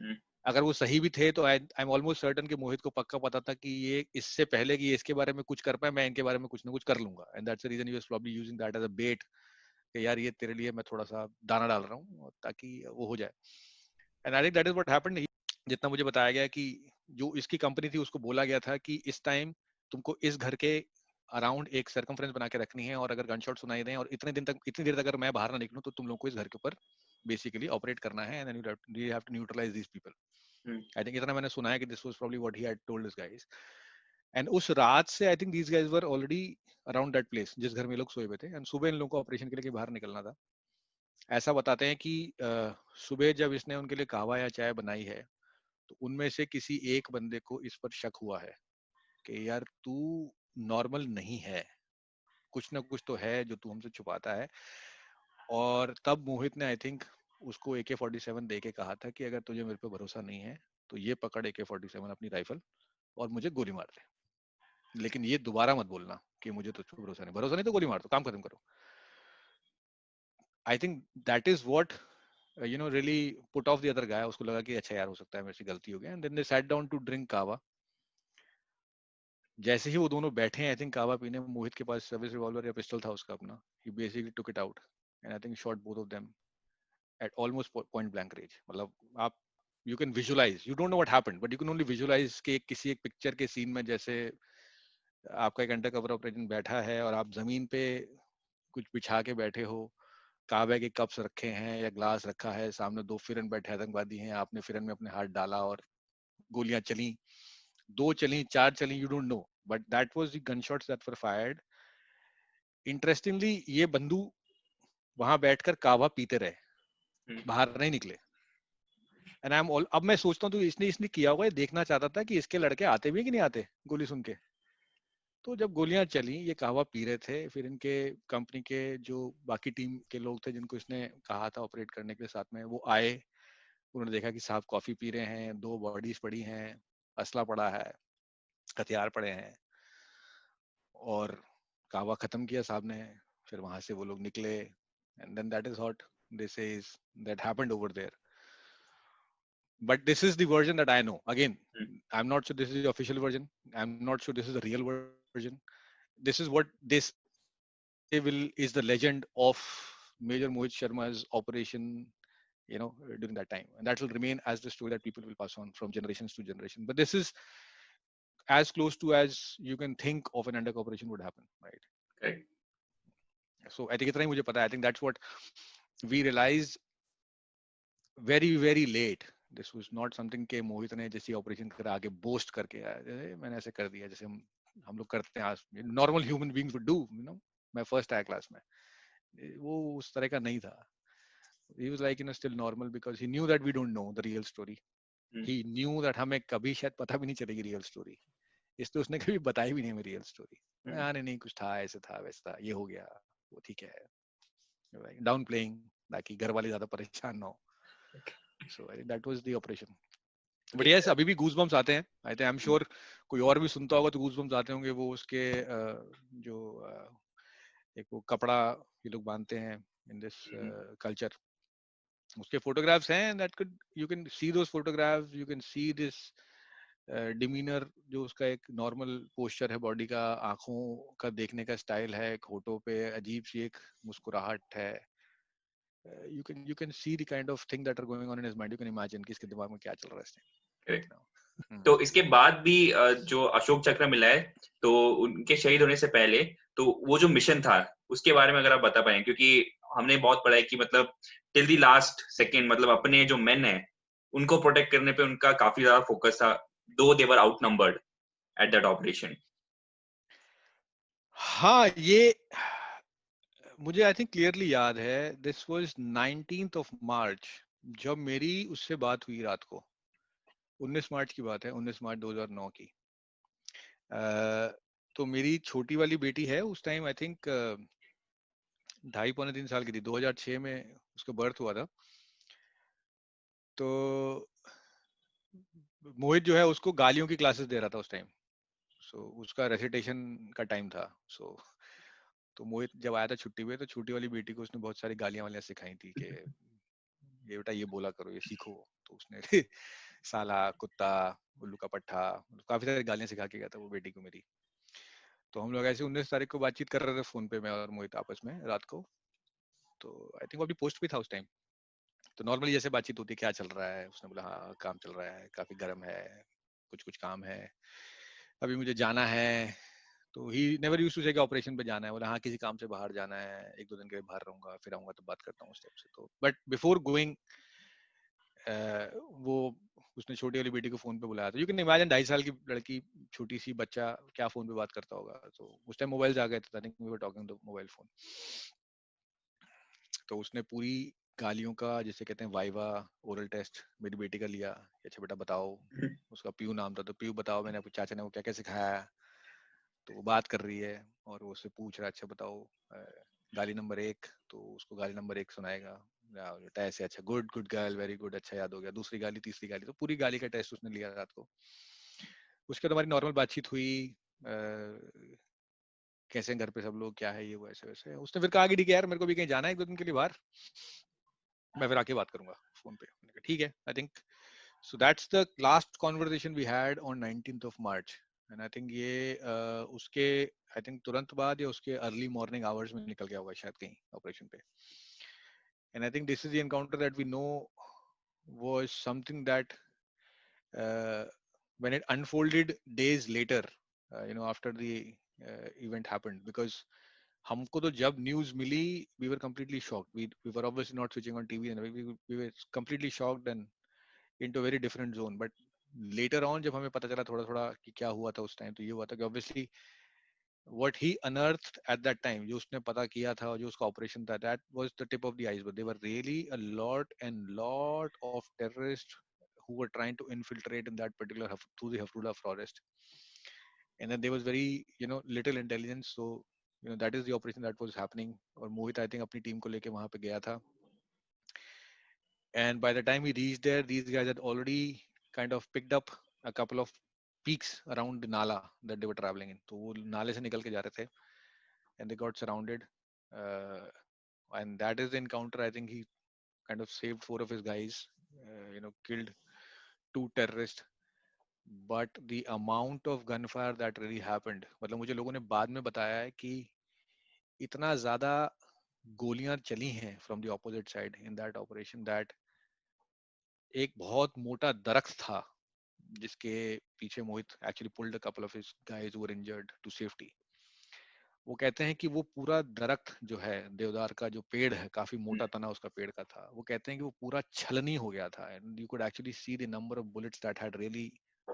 Hmm. अगर वो सही भी थे तो आई एम ऑलमोस्ट सर्टन कि मोहित को पक्का पता था कि ये इससे पहले कि ये इसके बारे में कुछ कर पाए, मैं इनके बारे में कुछ ना कुछ कर लूंगा. And that's the reason he was probably using that as a bet कि यार ये तेरे लिए मैं थोड़ा सा दाना डाल रहा हूँ ताकि वो हो जाए. And I think that is what happened. जितना मुझे बताया गया कि जो इसकी कंपनी थी उसको बोला गया था कि इस टाइम तुमको इस घर के अराउंड एक सर्कमफ्रेंस बना के रखनी है, और अगर गन शॉट सुनाई दें और इतनी देर तक अगर मैं बाहर ना निकलूं तो तुम लोगों को इस घर के ऊपर बेसिकली ऑपरेट करना है, and you have to neutralise these people. Hmm. I think इतना मैंने सुना है कि this was probably what he had told this guys. And उस रात से I think these guys were already around that place जिस घर में ये लोग सोए हुए थे, एंड सुबह इन लोगों को ऑपरेशन के लिए कहीं बाहर निकलना था. ऐसा बताते हैं कि सुबह जब इसने उनके लिए कहवा या चाय बनाई है तो उनमें से किसी एक बंदे को इस पर शक हुआ है कि यार तू नॉर्मल नहीं है, कुछ ना कुछ तो है जो तू हमसे छुपाता है. और तब मोहित ने आई थिंक उसको AK-47 दे के कहा था कि अगर तुझे मेरे पे भरोसा नहीं है तो ये पकड़ AK-47 अपनी राइफल और मुझे गोली मार दे, लेकिन ये दोबारा मत बोलना कि मुझे तुझ पे भरोसा नहीं तो गोली मार दो, काम खत्म करो. आई think that is what really put off the other guy. उसको लगा कि अच्छा यार हो सकता है मेरे से गलती हो गई, and then they sat down to drink kahwa. जैसे ही वो दोनों बैठे हैं आई थिंक कावा पीने, मोहित के पास सर्विस रिवॉल्वर या पिस्टल था उसका अपना. He basically took it out and I think shot both of them at almost point blank range. मतलब आप, you can visualize, you don't know what happened but you can only visualize कि किसी एक picture के scene में जैसे आपका एक अंडर कवर ऑपरेशन बैठा है और आप जमीन पे कुछ बिछा के बैठे हो, कावे के कप्स रखे हैं या ग्लास रखा है, सामने दो फिरन बैठे आतंकवादी हैं, आपने फिरन में अपने हाथ डाला और गोलियां चली, 2 चली 4 चली, you don't know, but that was the gunshots that were fired. Interestingly ये बंदू वहां बैठकर कावा पीते रहे, बाहर नहीं निकले. एंड आई एम ऑल, अब मैं सोचता हूँ तो इसने इसने किया होगा, ये देखना चाहता था कि इसके लड़के आते भी कि नहीं आते गोली सुन के. तो जब गोलियां चली, ये कहवा पी रहे थे, फिर इनके कंपनी के जो बाकी टीम के लोग थे जिनको इसने कहा था ऑपरेट करने के लिए साथ में, वो आए. उन्होंने देखा कि साहब कॉफी पी रहे हैं, 2 बॉडीज पड़ी हैं, असला पड़ा है, हथियार पड़े हैं, और कहवा खत्म किया साहब ने. फिर वहां से वो लोग निकले. And then that is what they say is that happened over there. But this is the version that I know. Again, I'm not sure this is the official version. I'm not sure this is the real version. This is what they say will is the legend of Major Mohit Sharma's operation, during that time, and that will remain as the story that people will pass on from generations to generation. But this is as close to as you can think of an undercover operation would happen, right? Correct. So I think इतना ही मुझे पता है. I think that's what we realized very very late. This was not something के मोहित ने जैसी operation करा आगे boast करके आया, मैंने ऐसे कर दिया जैसे हम लोग करते हैं, normal human beings would do. मैं फर्स्ट आया क्लास में, वो उस तरह का नहीं था. He was like still normal because he knew that we don't know the real story. He knew that हमें कभी शायद पता भी नहीं चलेगी रियल स्टोरी, इसलिए उसने कभी बताई भी नहीं हमें रियल स्टोरी. नहीं कुछ था, ऐसे था वैसे था, ये हो गया, वो ठीक है, डाउन प्लेइंग ताकि घर वाले ज्यादा परेशान ना हो. So I think that was the operation. But yes, अभी भी goosebumps आते हैं. I think I'm sure कोई और भी सुनता होगा तो goosebumps आते होंगे. वो उसके जो एक वो कपड़ा ये लोग बांधते हैं in this culture. उसके photographs हैं. That could you can see those photographs. You can see this demeanor जो उसका एक normal posture है body का, आँखों का देखने का style है, होठों पे अजीब सी एक मुस्कुराहट है. You can see the kind of thing that are going on in his mind. You can imagine कि इसके दिमाग में क्या चल रहा है इस टाइम. तो इसके बाद भी जो अशोक चक्र मिला है, तो उनके शहीद होने से पहले तो वो जो मिशन था उसके बारे में अगर आप बता पाए, क्योंकि हमने बहुत पढ़ा है कि मतलब टिल द लास्ट सेकेंड मतलब अपने जो मेन है उनको प्रोटेक्ट करने पे उनका काफी ज्यादा फोकस था, दो दे वर आउटनंबर्ड एट दैट ऑपरेशन. हाँ, ये मुझे आई थिंक क्लियरली याद है. This was 19th of March जब मेरी उससे बात हुई रात को. 19 मार्च की बात है, 19 मार्च 2009 की. तो मेरी छोटी वाली बेटी है उस टाइम आई थिंक 2.5-3 साल की थी. 2006 में उसका बर्थ हुआ था. तो मोहित जो है उसको गालियों की क्लासेस दे रहा था उस टाइम. सो उसका रेसिटेशन का टाइम था. तो मोहित जब आया था छुट्टी पे, तो छोटी वाली बेटी को उसने बहुत सारी गालियां वालियां सिखाई थी कि ये बेटा ये बोला करो, ये सीखो. तो उसने साला, कुत्ता, उल्लू का पट्टा, काफी सारी गालियां सिखा के गया था वो बेटी को मेरी. तो हम लोग ऐसे 19 तारीख को बातचीत कर रहे थे फोन पे, मैं और मोहित आपस में रात को. तो आई थिंक वो अभी पोस्ट भी था उस टाइम. तो नॉर्मली जैसे बातचीत होती, क्या चल रहा है, उसने बोला हाँ काम चल रहा है, काफी गर्म है, कुछ कुछ काम है, अभी मुझे जाना है. तो ही नेवर यूज्ड टू से कि ऑपरेशन पे जाना है, बोला हाँ किसी काम से बाहर जाना है, 1-2 दिन के लिए बाहर रहूंगा, फिर आऊंगा तो बात करता हूँ उस टाइप से. तो बट बिफोर गोइंग वो उसने छोटी वाली बेटी को फोन पे बुलाया था. यू कैन इमेजिन 2.5 साल की लड़की, छोटी सी बच्चा क्या फोन पे बात करता होगा. तो उस टाइम मोबाइल आ गए थे, I think we were talking the mobile phone. तो उसने पूरी गालियों का, जिसे कहते हैं वाइवा ओरल टेस्ट, मेरी बेटी का लिया. अच्छा बेटा बताओ, उसका पीयू नाम था, तो पीयू बताओ मैंने आपको चाचा ने वो क्या क्या सिखाया. तो वो बात कर रही है और वो उससे पूछ रहा है अच्छा बताओ गाली नंबर 1. तो उसको गाली नंबर 1 सुनाएगा, बेटा ऐसे, अच्छा good good girl, very good, अच्छा याद हो गया. दूसरी गाली, तीसरी गाली, तो पूरी गाली का टेस्ट उसने लिया रात को. उसके बाद हमारी नॉर्मल बातचीत हुई, कैसे घर पे सब लोग, क्या है ये वो ऐसे वैसे. उसने फिर कहा कि ठीक है यार मेरे को भी कहीं जाना है 1-2 दिन के लिए बाहर, मैं फिर आके बात करूंगा फोन पे. ठीक है. I think so that's the last conversation we had on 19th of March. And I think ये उसके आई थिंक तुरंत बाद या उसके अर्ली मॉर्निंग आवर्स में निकल गया होगा शायद कहीं ऑपरेशन पे. And I think this is the encounter that we know was something that when it unfolded days later, after the event happened, because हमको तो जब न्यूज मिली we were completely shocked. We were obviously not switching on TV, and we were completely shocked and into a very different zone. But later on जब हमें पता चला थोड़ा थोड़ा कि क्या हुआ था उस टाइम, तो ये हुआ था कि obviously what he unearthed at that time, जो उसने पता किया था और जो उसका ऑपरेशन था, that was the tip of the iceberg. There were really a lot of terrorists who were trying to infiltrate in that particular through the Hafrula forest, and then there was very little intelligence. So that is the operation that was happening. और मोहित I think अपनी team को लेके वहां पे गया था, and by the time we reached there, these guys had already kind of picked up a couple of peaks around the nala that they were traveling in. तो वो नाले से निकल के जा रहे थे, and they got surrounded, uh, and that is the encounter. I think he kind of saved 4 of his guys, killed 2 terrorists, but the amount of gunfire that really happened, मतलब मुझे लोगों ने बाद में बताया है कि इतना ज्यादा गोलियां चली हैं from the opposite side in that operation, that एक बहुत मोटा दरख्त था जिसके पीछे मोहित actually pulled a couple of his guys who were injured to safety. वो कहते हैं कि वो पूरा दरख्त जो है देवदार का जो पेड़ है, काफी मोटा तना उसका पेड़ का था, वो कहते हैं कि वो पूरा छलनी हो गया था, and you could actually see the number of bullets that had really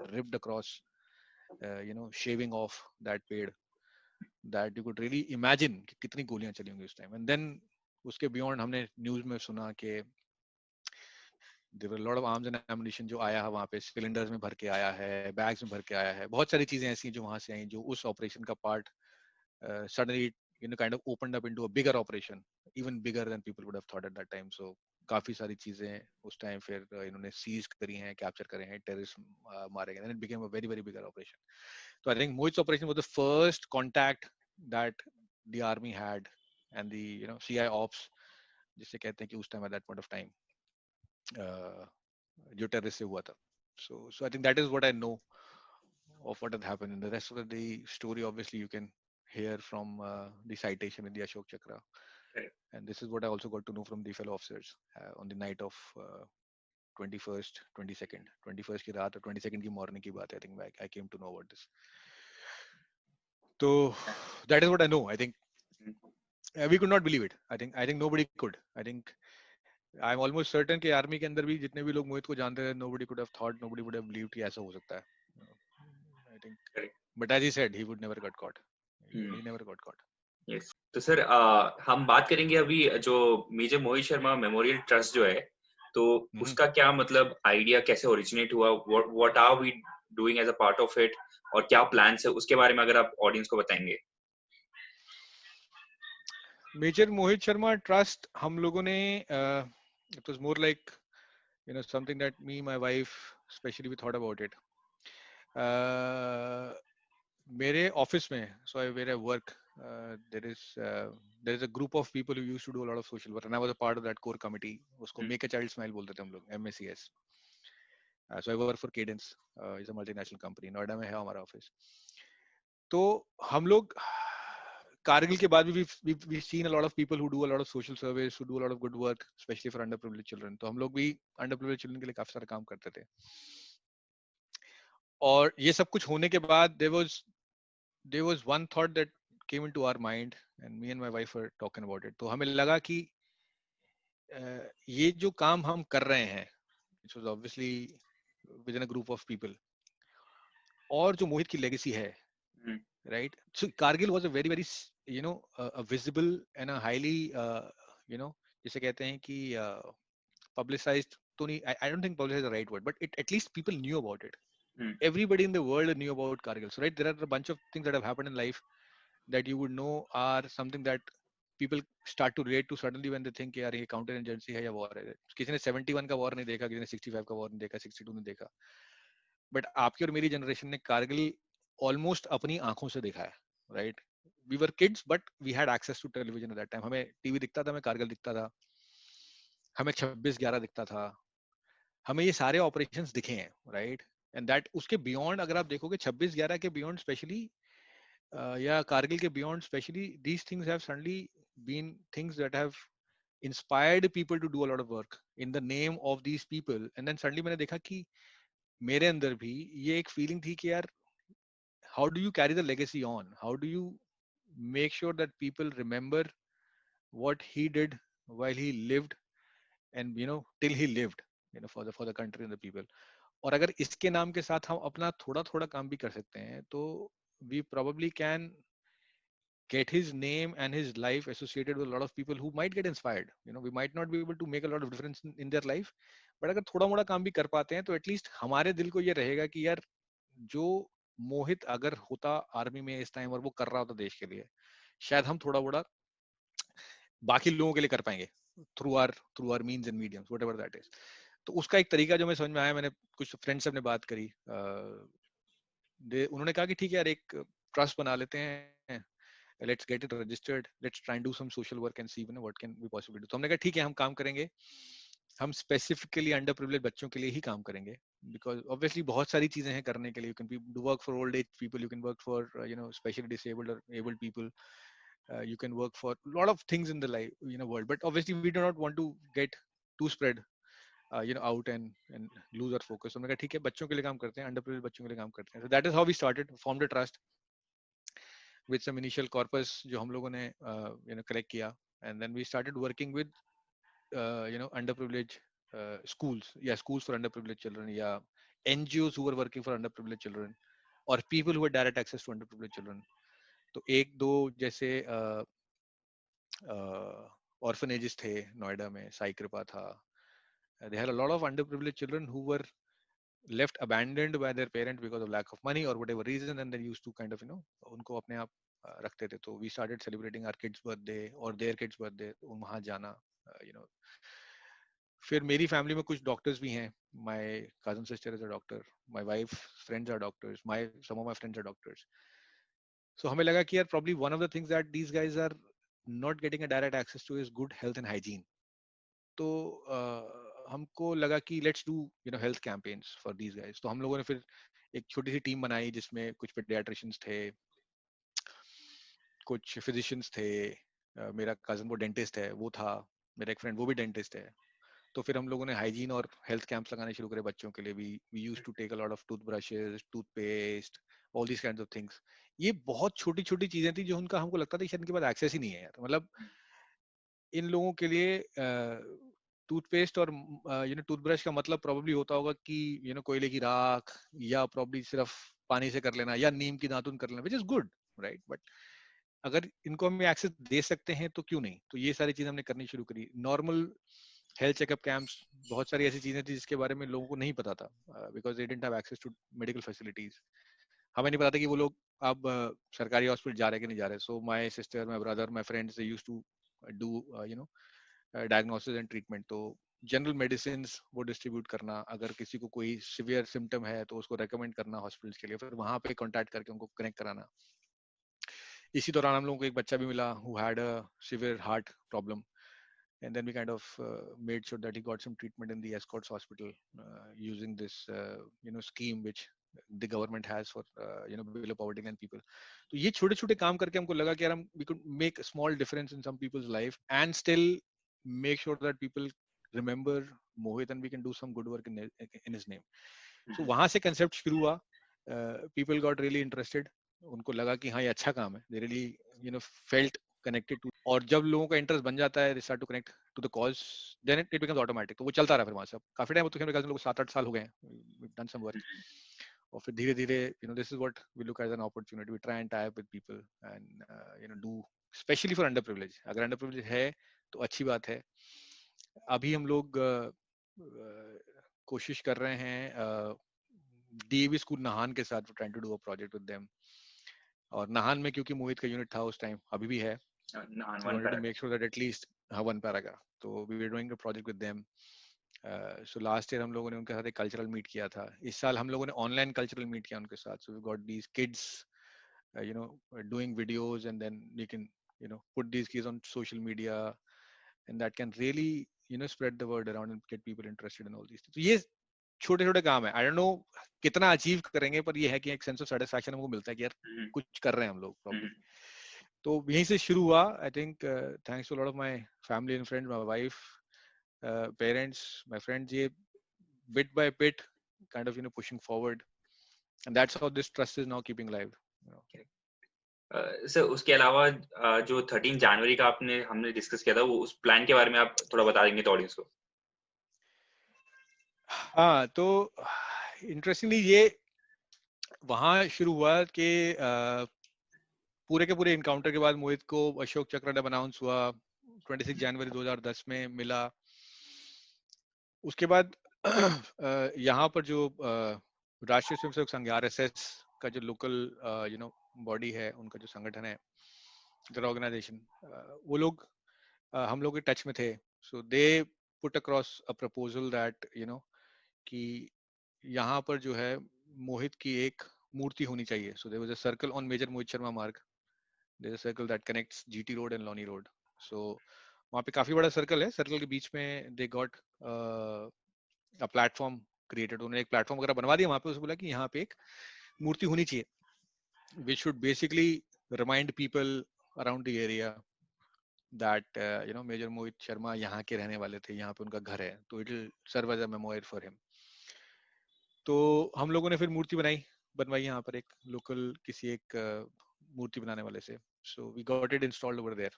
ripped across, shaving off that पेड़, that you could really imagine कि कितनी गोलियां चली होंगी उस टाइम. एंड देन उसके बियॉन्ड हमने न्यूज में सुना कि there were a lot of arms and ammunition जो आया है वहाँ पे, सिलेंडर्स में भर के आया है, बैग्स में भर के आया है, बहुत सारी चीजें ऐसी जो वहां से आई जो उस ऑपरेशन का part, suddenly kind of opened up into a bigger operation, even bigger than people would have thought at that time. So काफी सारी चीजें उस टाइम फिर इन्होंने सीज करी हैं, कैप्चर करे हैं, टेररिस्ट मारे गए, and it became a very very bigger operation. So I think Mohit's operation was the first contact that the army had, and the CI ops जिसे कहते हैं कि उस time at that point of time जो terrorist से हुआ था. So I think that is what I know of what had happened. And the rest of the story, obviously, you can hear from the citation in the Ashok Chakra. Correct. And this is what I also got to know from the fellow officers on the night of 21st, 22nd. 21st की रात और 22nd की morning की बात है. I think I came to know about this. So that is what I know. I think we could not believe it. I think nobody could. I think I'm almost certain कि army के अंदर भी जितने भी लोग मोहित को जानते थे, nobody could have thought, nobody would have believed कि ऐसा हो सकता है. I think, Correct. but as he said, he would never got caught. Hmm. He never got caught. Yes. तो सर हम बात करेंगे अभी जो major Mohit Sharma memorial trust जो है, तो उसका क्या मतलब आइडिया कैसे ओरिजिनेट हुआ, what are we doing as a part of it, और क्या प्लान्स है उसके बारे में अगर आप ऑडियंस को बताएंगे. मेजर मोहित शर्मा ट्रस्ट हम लोगों ने, it was more like something that me, my wife, especially we thought about it. मेरे ऑफिस में, so where I work, there is a group of people who used to do a lot of social work, and I was a part of that core committee. उसको Make a Child Smile बोलते थे हम लोग, MACS. So I work for Cadence, is a multinational company. Noida में है हमारा office. तो हम लोग कारगिल के बाद भी we've seen a lot of people who do a lot of social service, who do a lot of good work, especially for underprivileged children. तो हम लोग भी underprivileged children के लिए काफी सारा काम करते थे. और ये सब कुछ होने के बाद there was one thought that came into our mind, and me and my wife were talking about it. तो हमें लगा कि ये जो काम हम कर रहे हैं, which was obviously within a group of people, और जो मोहित की legacy है, right? So Kargil was a very very a visible and a highly जिसे कहते हैं कि publicized, तो नहीं, I don't think publicized is the right word, but at least people knew about it. Everybody in the world knew about Kargil. So right, there are a bunch of things that have happened in life that you would know are something that people start to relate to suddenly when they think यार ये counter insurgency है या war है. किसी ने 71 का war नहीं देखा, किसी ने 65 का war नहीं देखा, 62 नहीं देखा, but आपकी और मेरी generation ने कारगिल almost अपनी आंखों से देखा है, right? We were kids, but we had access to television at that time. हमें टीवी दिखता था, हमें कारगिल दिखता था, हमें 26/11 दिखता था, हमें ये सारे ऑपरेशंस दिखे हैं, राइट? एंड दैट उसके बियॉन्ड अगर आप देखोगे 26/11 के बियॉन्ड स्पेशली या कारगिल के beyond specially, these things have suddenly been things that have inspired people to do a lot of work in the name of these people. And then suddenly मैंने देखा कि मेरे अंदर भी ये एक फीलिंग थी कि यार how do you carry the legacy on, how do you make sure that people remember what he did while he lived, and till he lived, for the country and the people. और अगर इसके नाम के साथ हम अपना थोड़ा थोड़ा काम भी कर सकते हैं तो we probably can get his name and his life associated with a lot of people who might get inspired. You know, we might not be able to make a lot of difference in their life, but अगर थोड़ा मोड़ा काम भी कर पाते हैं तो at least हमारे दिल को ये रहेगा कि यार जो मोहित अगर होता आर्मी में इस टाइम और वो कर रहा होता देश के लिए, शायद हम थोड़ा बड़ा बाकी लोगों के लिए कर पाएंगे through our means and mediums whatever that is. तो उसका एक तरीका जो मैं समझ में आया, मैंने कुछ फ्रेंड्स से अपने बात करी, उन्होंने कहा कि ठीक है यार एक ट्रस्ट बना लेते हैं, let's get it registered, let's try and do some social work and see what can we possibly do. तो हमने कहा ठीक है हम काम करेंगे, हम स्पेसिफिकली अंडर प्रिविलेज बच्चों के लिए ही काम करेंगे, बिकॉज ऑब्वियसली बहुत सारी चीजें हैं करने के लिए. You can do work for old age people, you can work for specially disabled और abled people, you can work for a lot of things in the life world, but obviously we do not want to get too spread out and lose our focus. So हमने कहा ठीक है बच्चों के लिए काम करते हैं, अंडर प्रिविलेज बच्चों के लिए काम करते हैं. So that is how we started, formed a trust with some initial corpus जो हम लोगों ने collect किया, and then we started working with underprivileged schools, schools for underprivileged children, या NGOs who were working for underprivileged children, or people who had direct access to underprivileged children. तो एक दो जैसे orphanages थे नोएडा में, साई कृपा था. They had a lot of underprivileged children who were left abandoned by their parents because of lack of money or whatever reason, and they used to kind of उनको अपने आप रखते थे. तो we started celebrating our kids' birthday or their kids' birthday, वहाँ जाना. फिर मेरी फैमिली में कुछ डॉक्टर्स भी हैं. My cousin sister is a doctor, my wife friends are doctors, some of my friends are doctors. So हमें लगा कि यार probably one of the things that these guys are not getting a direct access to is good health and hygiene. तो हमको लगा कि let's do health campaigns for these guys. तो हम लोगों ने फिर एक छोटी सी टीम बनाई जिसमें कुछ पेडियाट्रिशियंस थे, कुछ फिजिशियंस थे, मेरा कजन वो डेंटिस्ट है वो था, मेरा एक फ्रेंड वो भी डेंटिस्ट है. तो फिर हम लोगों ने हाइजीन और हेल्थ कैंप्स लगाने शुरू करे बच्चों के लिए भी. We used to take a lot of toothbrushes, toothpaste, all these kinds of things. ये बहुत छोटी छोटी चीजें थी जो उनका हमको लगता था शायद इनके पास एक्सेस ही नहीं है यार. मतलब इन लोगों के लिए टूथपेस्ट और टूथब्रश का मतलब प्रोबेबली होता होगा कि कोयले की राख या प्रोबेबली सिर्फ पानी से कर लेना या नीम की दातुन कर लेना, which is good right. But अगर इनको हम एक्सेस दे सकते हैं तो क्यों नहीं. तो ये सारी चीजें हमने करनी शुरू करी. नॉर्मल हेल्थ चेकअप कैंप्स, बहुत सारी ऐसी चीजें थी जिसके बारे में लोगों को नहीं पता था, because they didn't have access to medical facilities. हमें नहीं पता था कि वो लोग अब सरकारी हॉस्पिटल जा रहे कि नहीं जा रहे. So my sister, my brother, my friends, they used to do diagnosis and treatment. तो जनरल मेडिसिन वो डिस्ट्रीब्यूट करना, अगर किसी को कोई सिवियर सिम्टम है तो उसको रेकमेंड करना हॉस्पिटल्स के लिए, फिर वहां पे कॉन्टैक्ट करके उनको कनेक्ट कराना. इसी दौरान हम लोगों को एक बच्चा भी मिला who had a severe heart problem, and then we kind of made sure that he got some treatment in the Escorts hospital using this scheme which the government has for below poverty line people. तो ये छोटे छोटे काम करके हमको लगा कि यार हम we could make a small difference in some people's life and still make sure that people remember Mohit and we can do some good work in his name. So वहां से concept शुरू हुआ. People got really interested. उनको लगा कि हाँ ये अच्छा काम है. They really felt connected to. और जब लोगों का इंटरेस्ट बन जाता है, they start to connect to the cause, then it becomes automatic. तो वो चलता रहा फिर वहां से. काफी टाइम तो मेरे लोग 7-8 साल हो गए हैं. We've done some work. और फिर धीरे धीरे this is what we look as an opportunity. We try and tie up with people and do especially for underprivileged. अगर underprivileged है तो अच्छी बात है. अभी हम लोग कोशिश कर रहे हैं डीएवी स्कूल नाहन के साथ, trying to do a project with them. और नाहन में क्योंकि मोहित का यूनिट था उस टाइम, अभी भी है, wanted to make sure that at least one paraga. तो we were doing a project with them. So last year हम लोगों ने उनके साथ एक कल्चरल मीट किया था. इस साल हम लोगों ने ऑनलाइन कल्चरल मीट किया उनके साथ. So we got these kids doing videos and then we can put these kids on social media and that can really spread the word around and get people interested in all these things. तो ये छोटे छोटे काम है. आई don't no कितना achieve करेंगे, पर ये है कि एक सेंस ऑफ सेटिस्फैक्शन हमको मिलता है कि यार कुछ कर रहे हैं हम लोग प्रॉब्लम. तो यहीं से शुरू हुआ. I think thanks to lot of my family and friends, my wife, parents, my friends, ये bit by bit kind of pushing forward, and that's how this trust is now keeping live. Sir उसके अलावा जो 13 जनवरी का हमने discuss किया था, वो उस प्लान के बारे में आप थोड़ा बता देंगे तो ऑडियंस को. हाँ, तो इंटरेस्टिंगली ये वहां शुरू हुआ कि पूरे के पूरे इनकाउंटर के बाद मोहित को अशोक चक्र जब अनाउंस हुआ 26 जनवरी 2010 में मिला। उसके बाद यहाँ पर जो राष्ट्रीय स्वयंसेवक संघ आरएसएस का जो लोकल बॉडी है, उनका जो संगठन है, ऑर्गेनाइजेशन, वो लोग हम लोग के टच में थे। So they put across a proposal that कि यहाँ पर जो है मोहित की एक मूर्ति होनी चाहिए। So there was a circle on major Mohit Sharma Marg, there is a circle that connects GT road and Loni road. So वहाँ पे काफी बड़ा सर्कल है, सर्कल के बीच में they got a platform created. उन्होंने एक प्लेटफॉर्म वगैरह बनवा दिया वहाँ पे, उसने बोला कि यहाँ पे एक मूर्ति होनी चाहिए which should basically remind people around the area that major Mohit Sharma यहाँ के रहने वाले थे, यहाँ पे उनका घर है, तो it will serve as a memorial for him. तो हम लोगों ने फिर मूर्ति बनवाई यहाँ पर एक लोकल किसी एक मूर्ति बनाने वाले से। So we got it installed over there,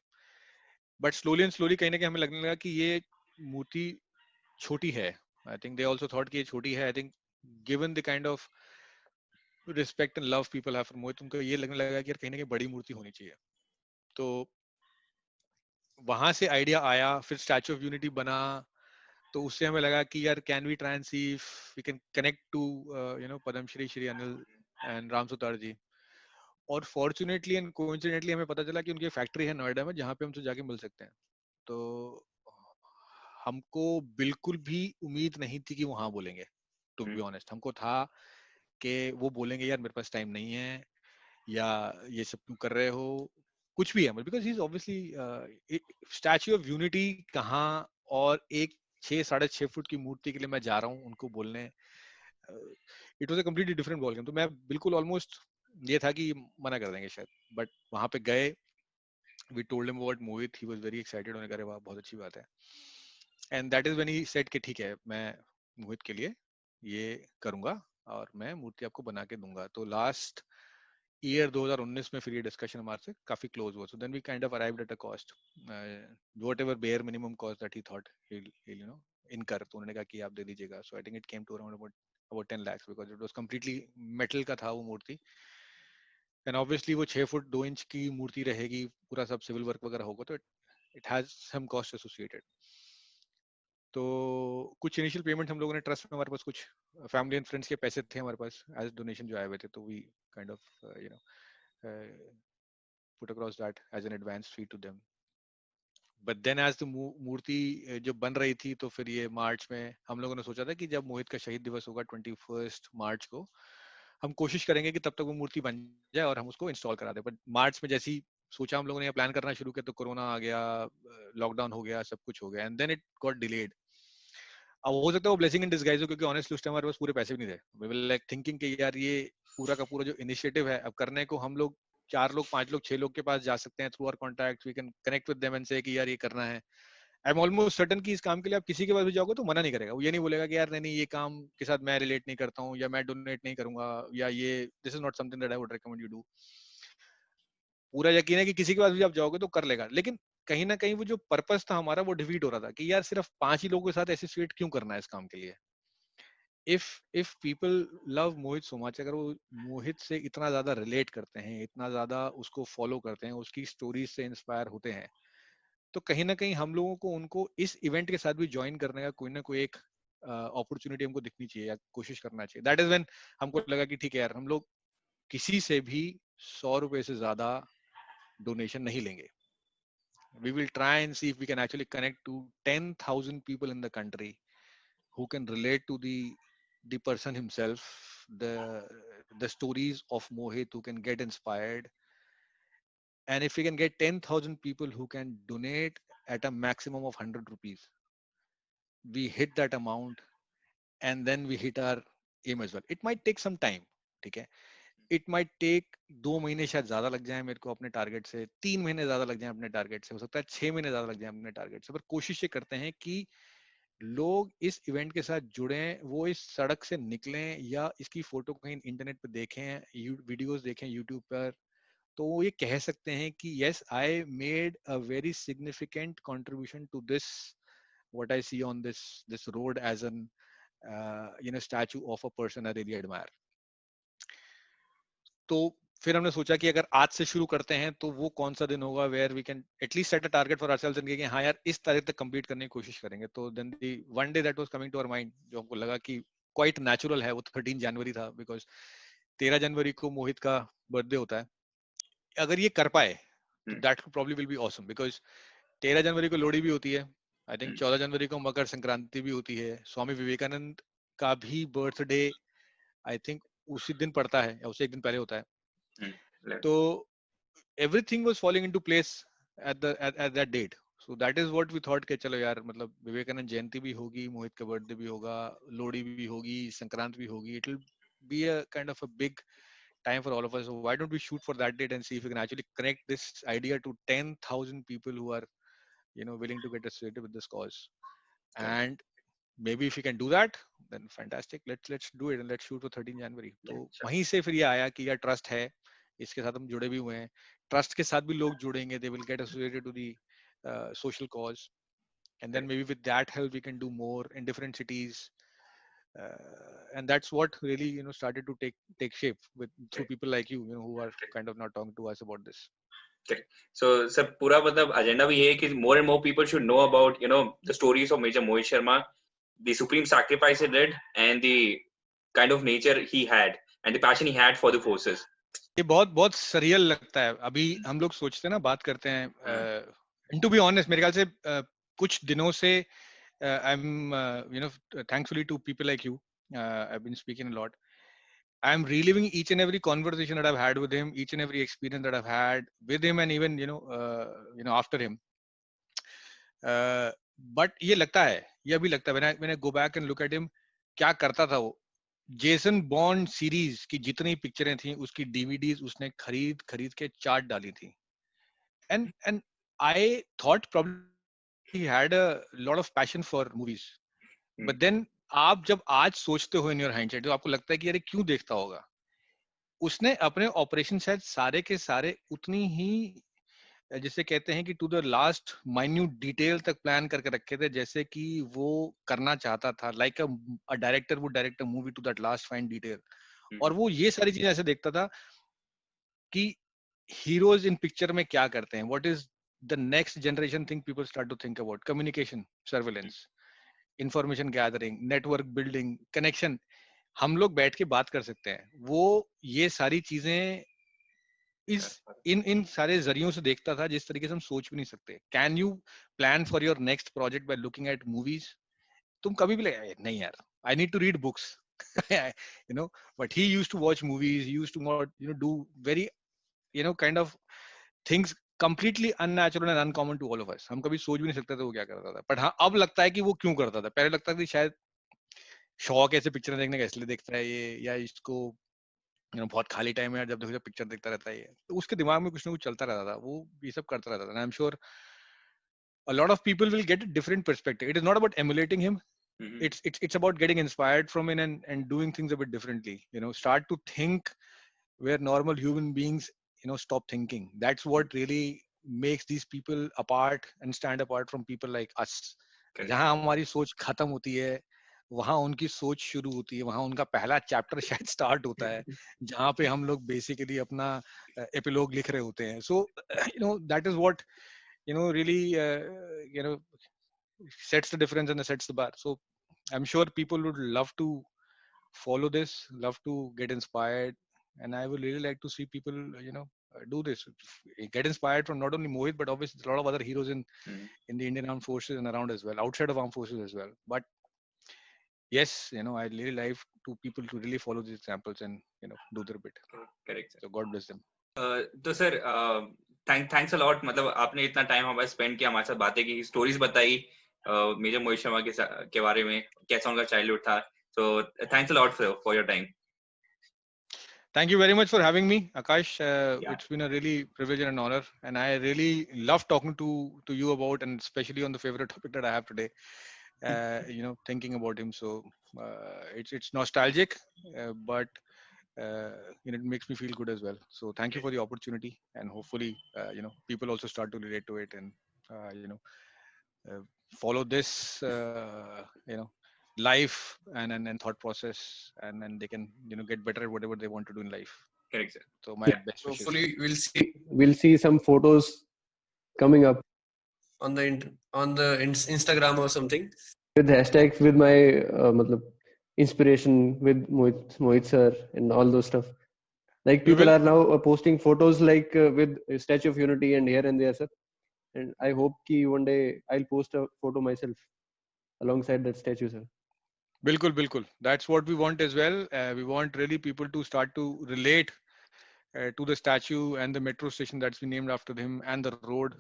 but slowly and slowly कहीं ना कहीं हमें लगने लगा कि ये मूर्ति छोटी है। I think they also thought कि ये छोटी है। I think given the kind of respect and love people have for Mohit, उनको ये लगने लगा कि यार कहीं ना कहीं बड़ी मूर्ति होनी चाहिए। तो वहां से आइडिया आया, फिर स्टैचू ऑफ यूनिटी बना। तो उससे हमें लगा कि यार can we try and see if we can connect to Padmashri Shri Anil and Ram Sutar ji. और फॉर्चुनेटली एंड कोइंसिडेंटली हमें पता चला कि उनकी फैक्ट्री है नोएडा में, जहाँ पे हमसे जाके मिल सकते हैं। तो हमको बिल्कुल भी उम्मीद नहीं थी कि वो हाँ बोलेंगे। टू बी ऑनेस्ट, हमको था कि वो बोलेंगे यार मेरे पास टाइम नहीं है, या ये सब तुम कर रहे हो, कुछ भी है, because he is obviously statue of unity कहाँ, और एक 6-6.5 फुट की मूर्ति के लिए मैं जा रहा हूँ उनको बोलने। It was a completely different ball game. तो मैं बिल्कुल ऑलमोस्ट ये था कि मना कर देंगे शायद, बट वहां पे गए, we told him about Mohit, he was very excited, उन्होंने कहा वाह बहुत अच्छी बात है। And that is when he said कि ठीक है मैं मोहित के लिए ये करूंगा और मैं मूर्ति आपको बना के दूंगा। तो लास्ट ईयर 2019 में फिर ये डिस्कशन हमारे से काफी क्लोज हुआ। So then we kind of arrived at a cost, whatever bare minimum cost that he thought he'll incur. तो उन्होंने कहा कि आप दे दीजिएगा। So I think it came to around about 10 lakhs because it was completely metal का था वो मूर्ति। एंड ऑब्वियसली वो 6 फुट 2 इंच की मूर्ति रहेगी, पूरा सब सिविल वर्क वगैरह होगा, तो it has some cost associated. तो कुछ इनिशियल पेमेंट हम लोगों ने ट्रस्ट में, हमारे पास कुछ फैमिली एंड फ्रेंड्स के पैसे थे हमारे पास एज डोनेशन जो आए हुए थे, तो we kind of put across that as an advance fee to them. But then as the मूर्ति जब बन रही थी, तो फिर ये मार्च में हम लोगों ने सोचा था कि जब मोहित का शहीद दिवस होगा 21 मार्च को, हम कोशिश करेंगे कि तब तक वो मूर्ति बन जाए और हम उसको इंस्टॉल करा दें। बट मार्च में जैसी सोचा हम लोगों ने प्लान करना शुरू किया, तो कोरोना आ गया, लॉकडाउन हो गया, सब कुछ हो गया, and then it got delayed. अब हो सकता है वो ब्लेसिंग इन डिसगाइज हो, क्योंकि ऑनेस्टली उस टाइम हमारे पास पूरे पैसे भी नहीं थे। वी वर लाइक थिंकिंग कि यार ये पूरा का पूरा जो इनिशिएटिव है अब करने को, हम लोग 4 लोग 5 लोग 6 लोग के पास जा सकते हैं through our contact, we can connect with them and say कि यार ये करना है। आई एम ऑलमोस्ट सर्टन कि इस काम के लिए आप किसी के पास भी जाओगे तो मना नहीं करेगा। वो ये नहीं बोलेगा कि यार नहीं नहीं ये काम के साथ मैं रिलेट नहीं करता हूँ, या मैं डोनेट नहीं करूंगा, या ये this is not something that I would recommend you do. पूरा यकीन है कि किसी के पास भी आप जाओगे तो कर लेगा। लेकिन कहीं ना कहीं वो जो पर्पस था हमारा वो डिफीट हो रहा था कि यार सिर्फ 5 ही लोगों के साथ एसोसिएट क्यों करना है इस काम के लिए। If people love Mohit so much, अगर वो मोहित से इतना ज्यादा रिलेट करते हैं, इतना ज्यादा उसको फॉलो करते हैं, उसकी स्टोरीज से इंस्पायर होते हैं, तो कहीं ना कहीं हम लोगों को उनको इस इवेंट के साथ भी ज्वाइन करने का कोई ना कोई एक अपॉर्चुनिटी हमको दिखनी चाहिए या कोशिश करना चाहिए। दैट इज व्हेन हमको लगा कि ठीक है यार, हम लोग किसी से भी 100 रुपए से ज्यादा डोनेशन नहीं लेंगे। We will try and see if we can actually connect to 10,000 people in the country who can relate to the person himself, the stories of Mohit, who can get inspired. And if we can get 10,000 people who can donate at a maximum of 100 rupees, we hit that amount, and then we hit our aim as well. It might take some time, ठीक है? It might take 2 महीने शायद ज्यादा लग जाए मेरे को अपने टारगेट से, 3 महीने ज्यादा लग जाए अपने टारगेट से, हो सकता है 6 महीने ज्यादा लग जाए अपने टारगेट से, पर कोशिश ये करते हैं कि लोग इस इवेंट के साथ जुड़े, वो इस सड़क से निकलें या इसकी फोटो कहीं इंटरनेट पे देखें, वीडियोस देखें यूट्यूब पर, तो वो ये कह सकते हैं कि yes I made a very significant contribution to this, what I see on this road as an statue of a person I really admire. तो फिर हमने सोचा कि अगर आज से शुरू करते हैं तो वो कौन सा दिन होगा where we can at least set a target for ourselves and कि हाँ यार इस तारीख तक कंप्लीट करने की कोशिश करेंगे. तो then the one day that was coming to our mind, जो हमको लगा कि क्वाइट नेचुरल है, वो 13 जनवरी था. बिकॉज 13 जनवरी को मोहित का बर्थडे होता है. अगर ये कर पाए तो that probably will be awesome. Because 13 जनवरी को लोहड़ी भी होती है. आई थिंक 14 जनवरी को मकर संक्रांति भी होती है. स्वामी विवेकानंद का भी बर्थडे आई थिंक उसी दिन पड़ता है या उससे एक दिन पहले होता है. तो everything was falling into place at that date. So that is what we thought कि चलो यार मतलब विवेकानंद जयंती भी होगी, मोहित का बर्थडे भी होगा, लोहड़ी भी होगी, संक्रांत भी होगी. It will be a kind of a big time for all of us. So why don't we shoot for that date and see if we can actually connect this idea to 10,000 people who are willing to get associated with this cause. And maybe if we can do that, then fantastic. Let's do it and let's shoot for 13 January. तो वहीं से फिर ये आया कि यार trust है, इसके साथ हम जुड़े भी हुए हैं. ट्रस्ट के साथ भी लोग जुड़ेंगे. They will get associated to the social cause, and then maybe with that help we can do more in different cities. And that's what really started to take shape with through people like you, who are kind of not talking to us about this. So sir, पूरा मतलब agenda भी है कि more and more people should know about the stories of Major Mohit Sharma, the supreme sacrifice he did, and the kind of nature he had and the passion he had for the forces. ये बहुत बहुत surreal लगता है. अभी हम लोग सोचते हैं ना, बात करते हैं. And to be honest, मेरे ख्याल से कुछ दिनों से I'm thankfully to people like you, I've been speaking a lot. I'm reliving each and every conversation that I've had with him, each and every experience that I've had with him, and even after him. But ये लगता है, ये अभी लगता है when I go back and look at him, क्या करता था वो. जेसन बॉन्ड सीरीज की जितनी पिक्चरें थी उसकी डीवीडीज उसने खरीद खरीद के चार्ट डाली थी. And I thought probably he had a lot of passion for movies. But then आप जब आज सोचते हो इन योर हाइंडसाइट, तो आपको लगता है कि अरे क्यों देखता होगा. उसने अपने ऑपरेशन शायद सारे के सारे उतनी ही, जिसे कहते हैं कि to the last minute detail तक प्लान करके रखे थे, जैसे कि वो करना चाहता था. Like a director would direct a movie to that last fine detail. और वो ये सारी चीजें ऐसे देखता था कि हीरोज इन पिक्चर में क्या करते हैं, what is the next generation thing people start to think about. Communication, surveillance, information gathering, network building, connection. हम लोग बैठ के बात कर सकते हैं. वो ये सारी चीजें इस इन सारे जरियों से देखता था जिस तरीके से हम सोच भी नहीं सकते. Can you plan for your next project by looking at movies? तुम कभी भी लगे नहीं यार, I need to read books. But he used to watch movies, he used to not do very kind of things completely unnatural and uncommon to all of us. हम कभी सोच भी नहीं सकते थे वो क्या करता था. बट हाँ, अब लगता है कि वो क्यों करता था. पहले लगता था कि शायद शौक ऐसे पिक्चर देखने का इसलिए देखता है ये, या इसको बहुत खाली टाइम है जब देखो जब पिक्चर देखता रहता है ये. तो उसके दिमाग में कुछ ना कुछ चलता रहता था, वो ये सब करता रहता था. आई am sure a lot of people will get a different perspective. It is not about emulating him. It's about getting inspired from him and doing things a bit differently. Start to think where normal human beings stop thinking. That's what really makes these people apart and stand apart from people like us. जहाँ हमारी सोच खत्म होती है वहां उनकी सोच शुरू होती है, वहां उनका पहला चैप्टर शायद स्टार्ट होता है, जहाँ पे हम लोग बेसिकली अपना एपिलॉग लिख रहे होते हैं. सो that is what really sets the difference and sets the bar. So I'm sure people would love to follow this, love to get inspired, and I would really like to see people do this, get inspired from not only Mohit but obviously a lot of other heroes in the Indian Armed Forces and around as well, outside of armed forces as well. But yes, I really like to people to really follow these examples and do their bit. Correct, sir. So God bless them. तो sir thanks a lot. मतलब आपने इतना time हमारे spend किया, हमारे साथ बातें की, स्टोरीज बताई मेजर मोहित शर्मा के बारे में, कैसा उनका चाइल्डहुड था. So thanks a lot for your time. Thank you very much for having me, Akash. It's been a really privilege and an honor, and I really love talking to you about, and especially on the favorite topic that I have today. Thinking about him. So it's nostalgic, but it makes me feel good as well. So thank you for the opportunity, and hopefully, people also start to relate to it and follow this, life and thought process, and then they can get better at whatever they want to do in life. Correct, sir. So my Yeah. best wishes. Hopefully, we'll see some photos coming up on the Instagram or something with hashtags with my matlab, inspiration with Mohit sir and all those stuff. Like We people will. are now posting photos like with Statue of Unity and here and there, sir. And I hope ki one day I'll post a photo myself alongside that statue, sir. Bilkul. That's what we want as well. We want really people to start to relate to the statue and the metro station that's been named after him and the road.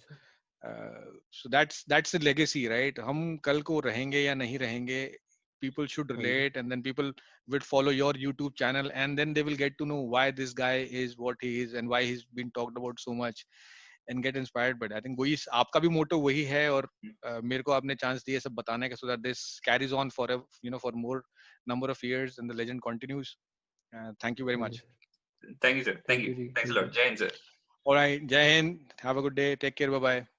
So that's the legacy, right? हम कल को रहेंगे या नहीं रहेंगे, people should relate, and then people will follow your YouTube channel, and then they will get to know why this guy is what he is and why he's been talked about so much and get inspired by it. I think वही आपका भी motto वही है, और मेरे को आपने chance दिया सब बताने का, so that this carries on for for more number of years and the legend continues. Thank you very much. Thank you, sir. Thank you. Ji. Thanks a lot. Jai Hind, sir. All right, Jai Hind. Have a good day. Take care. Bye bye.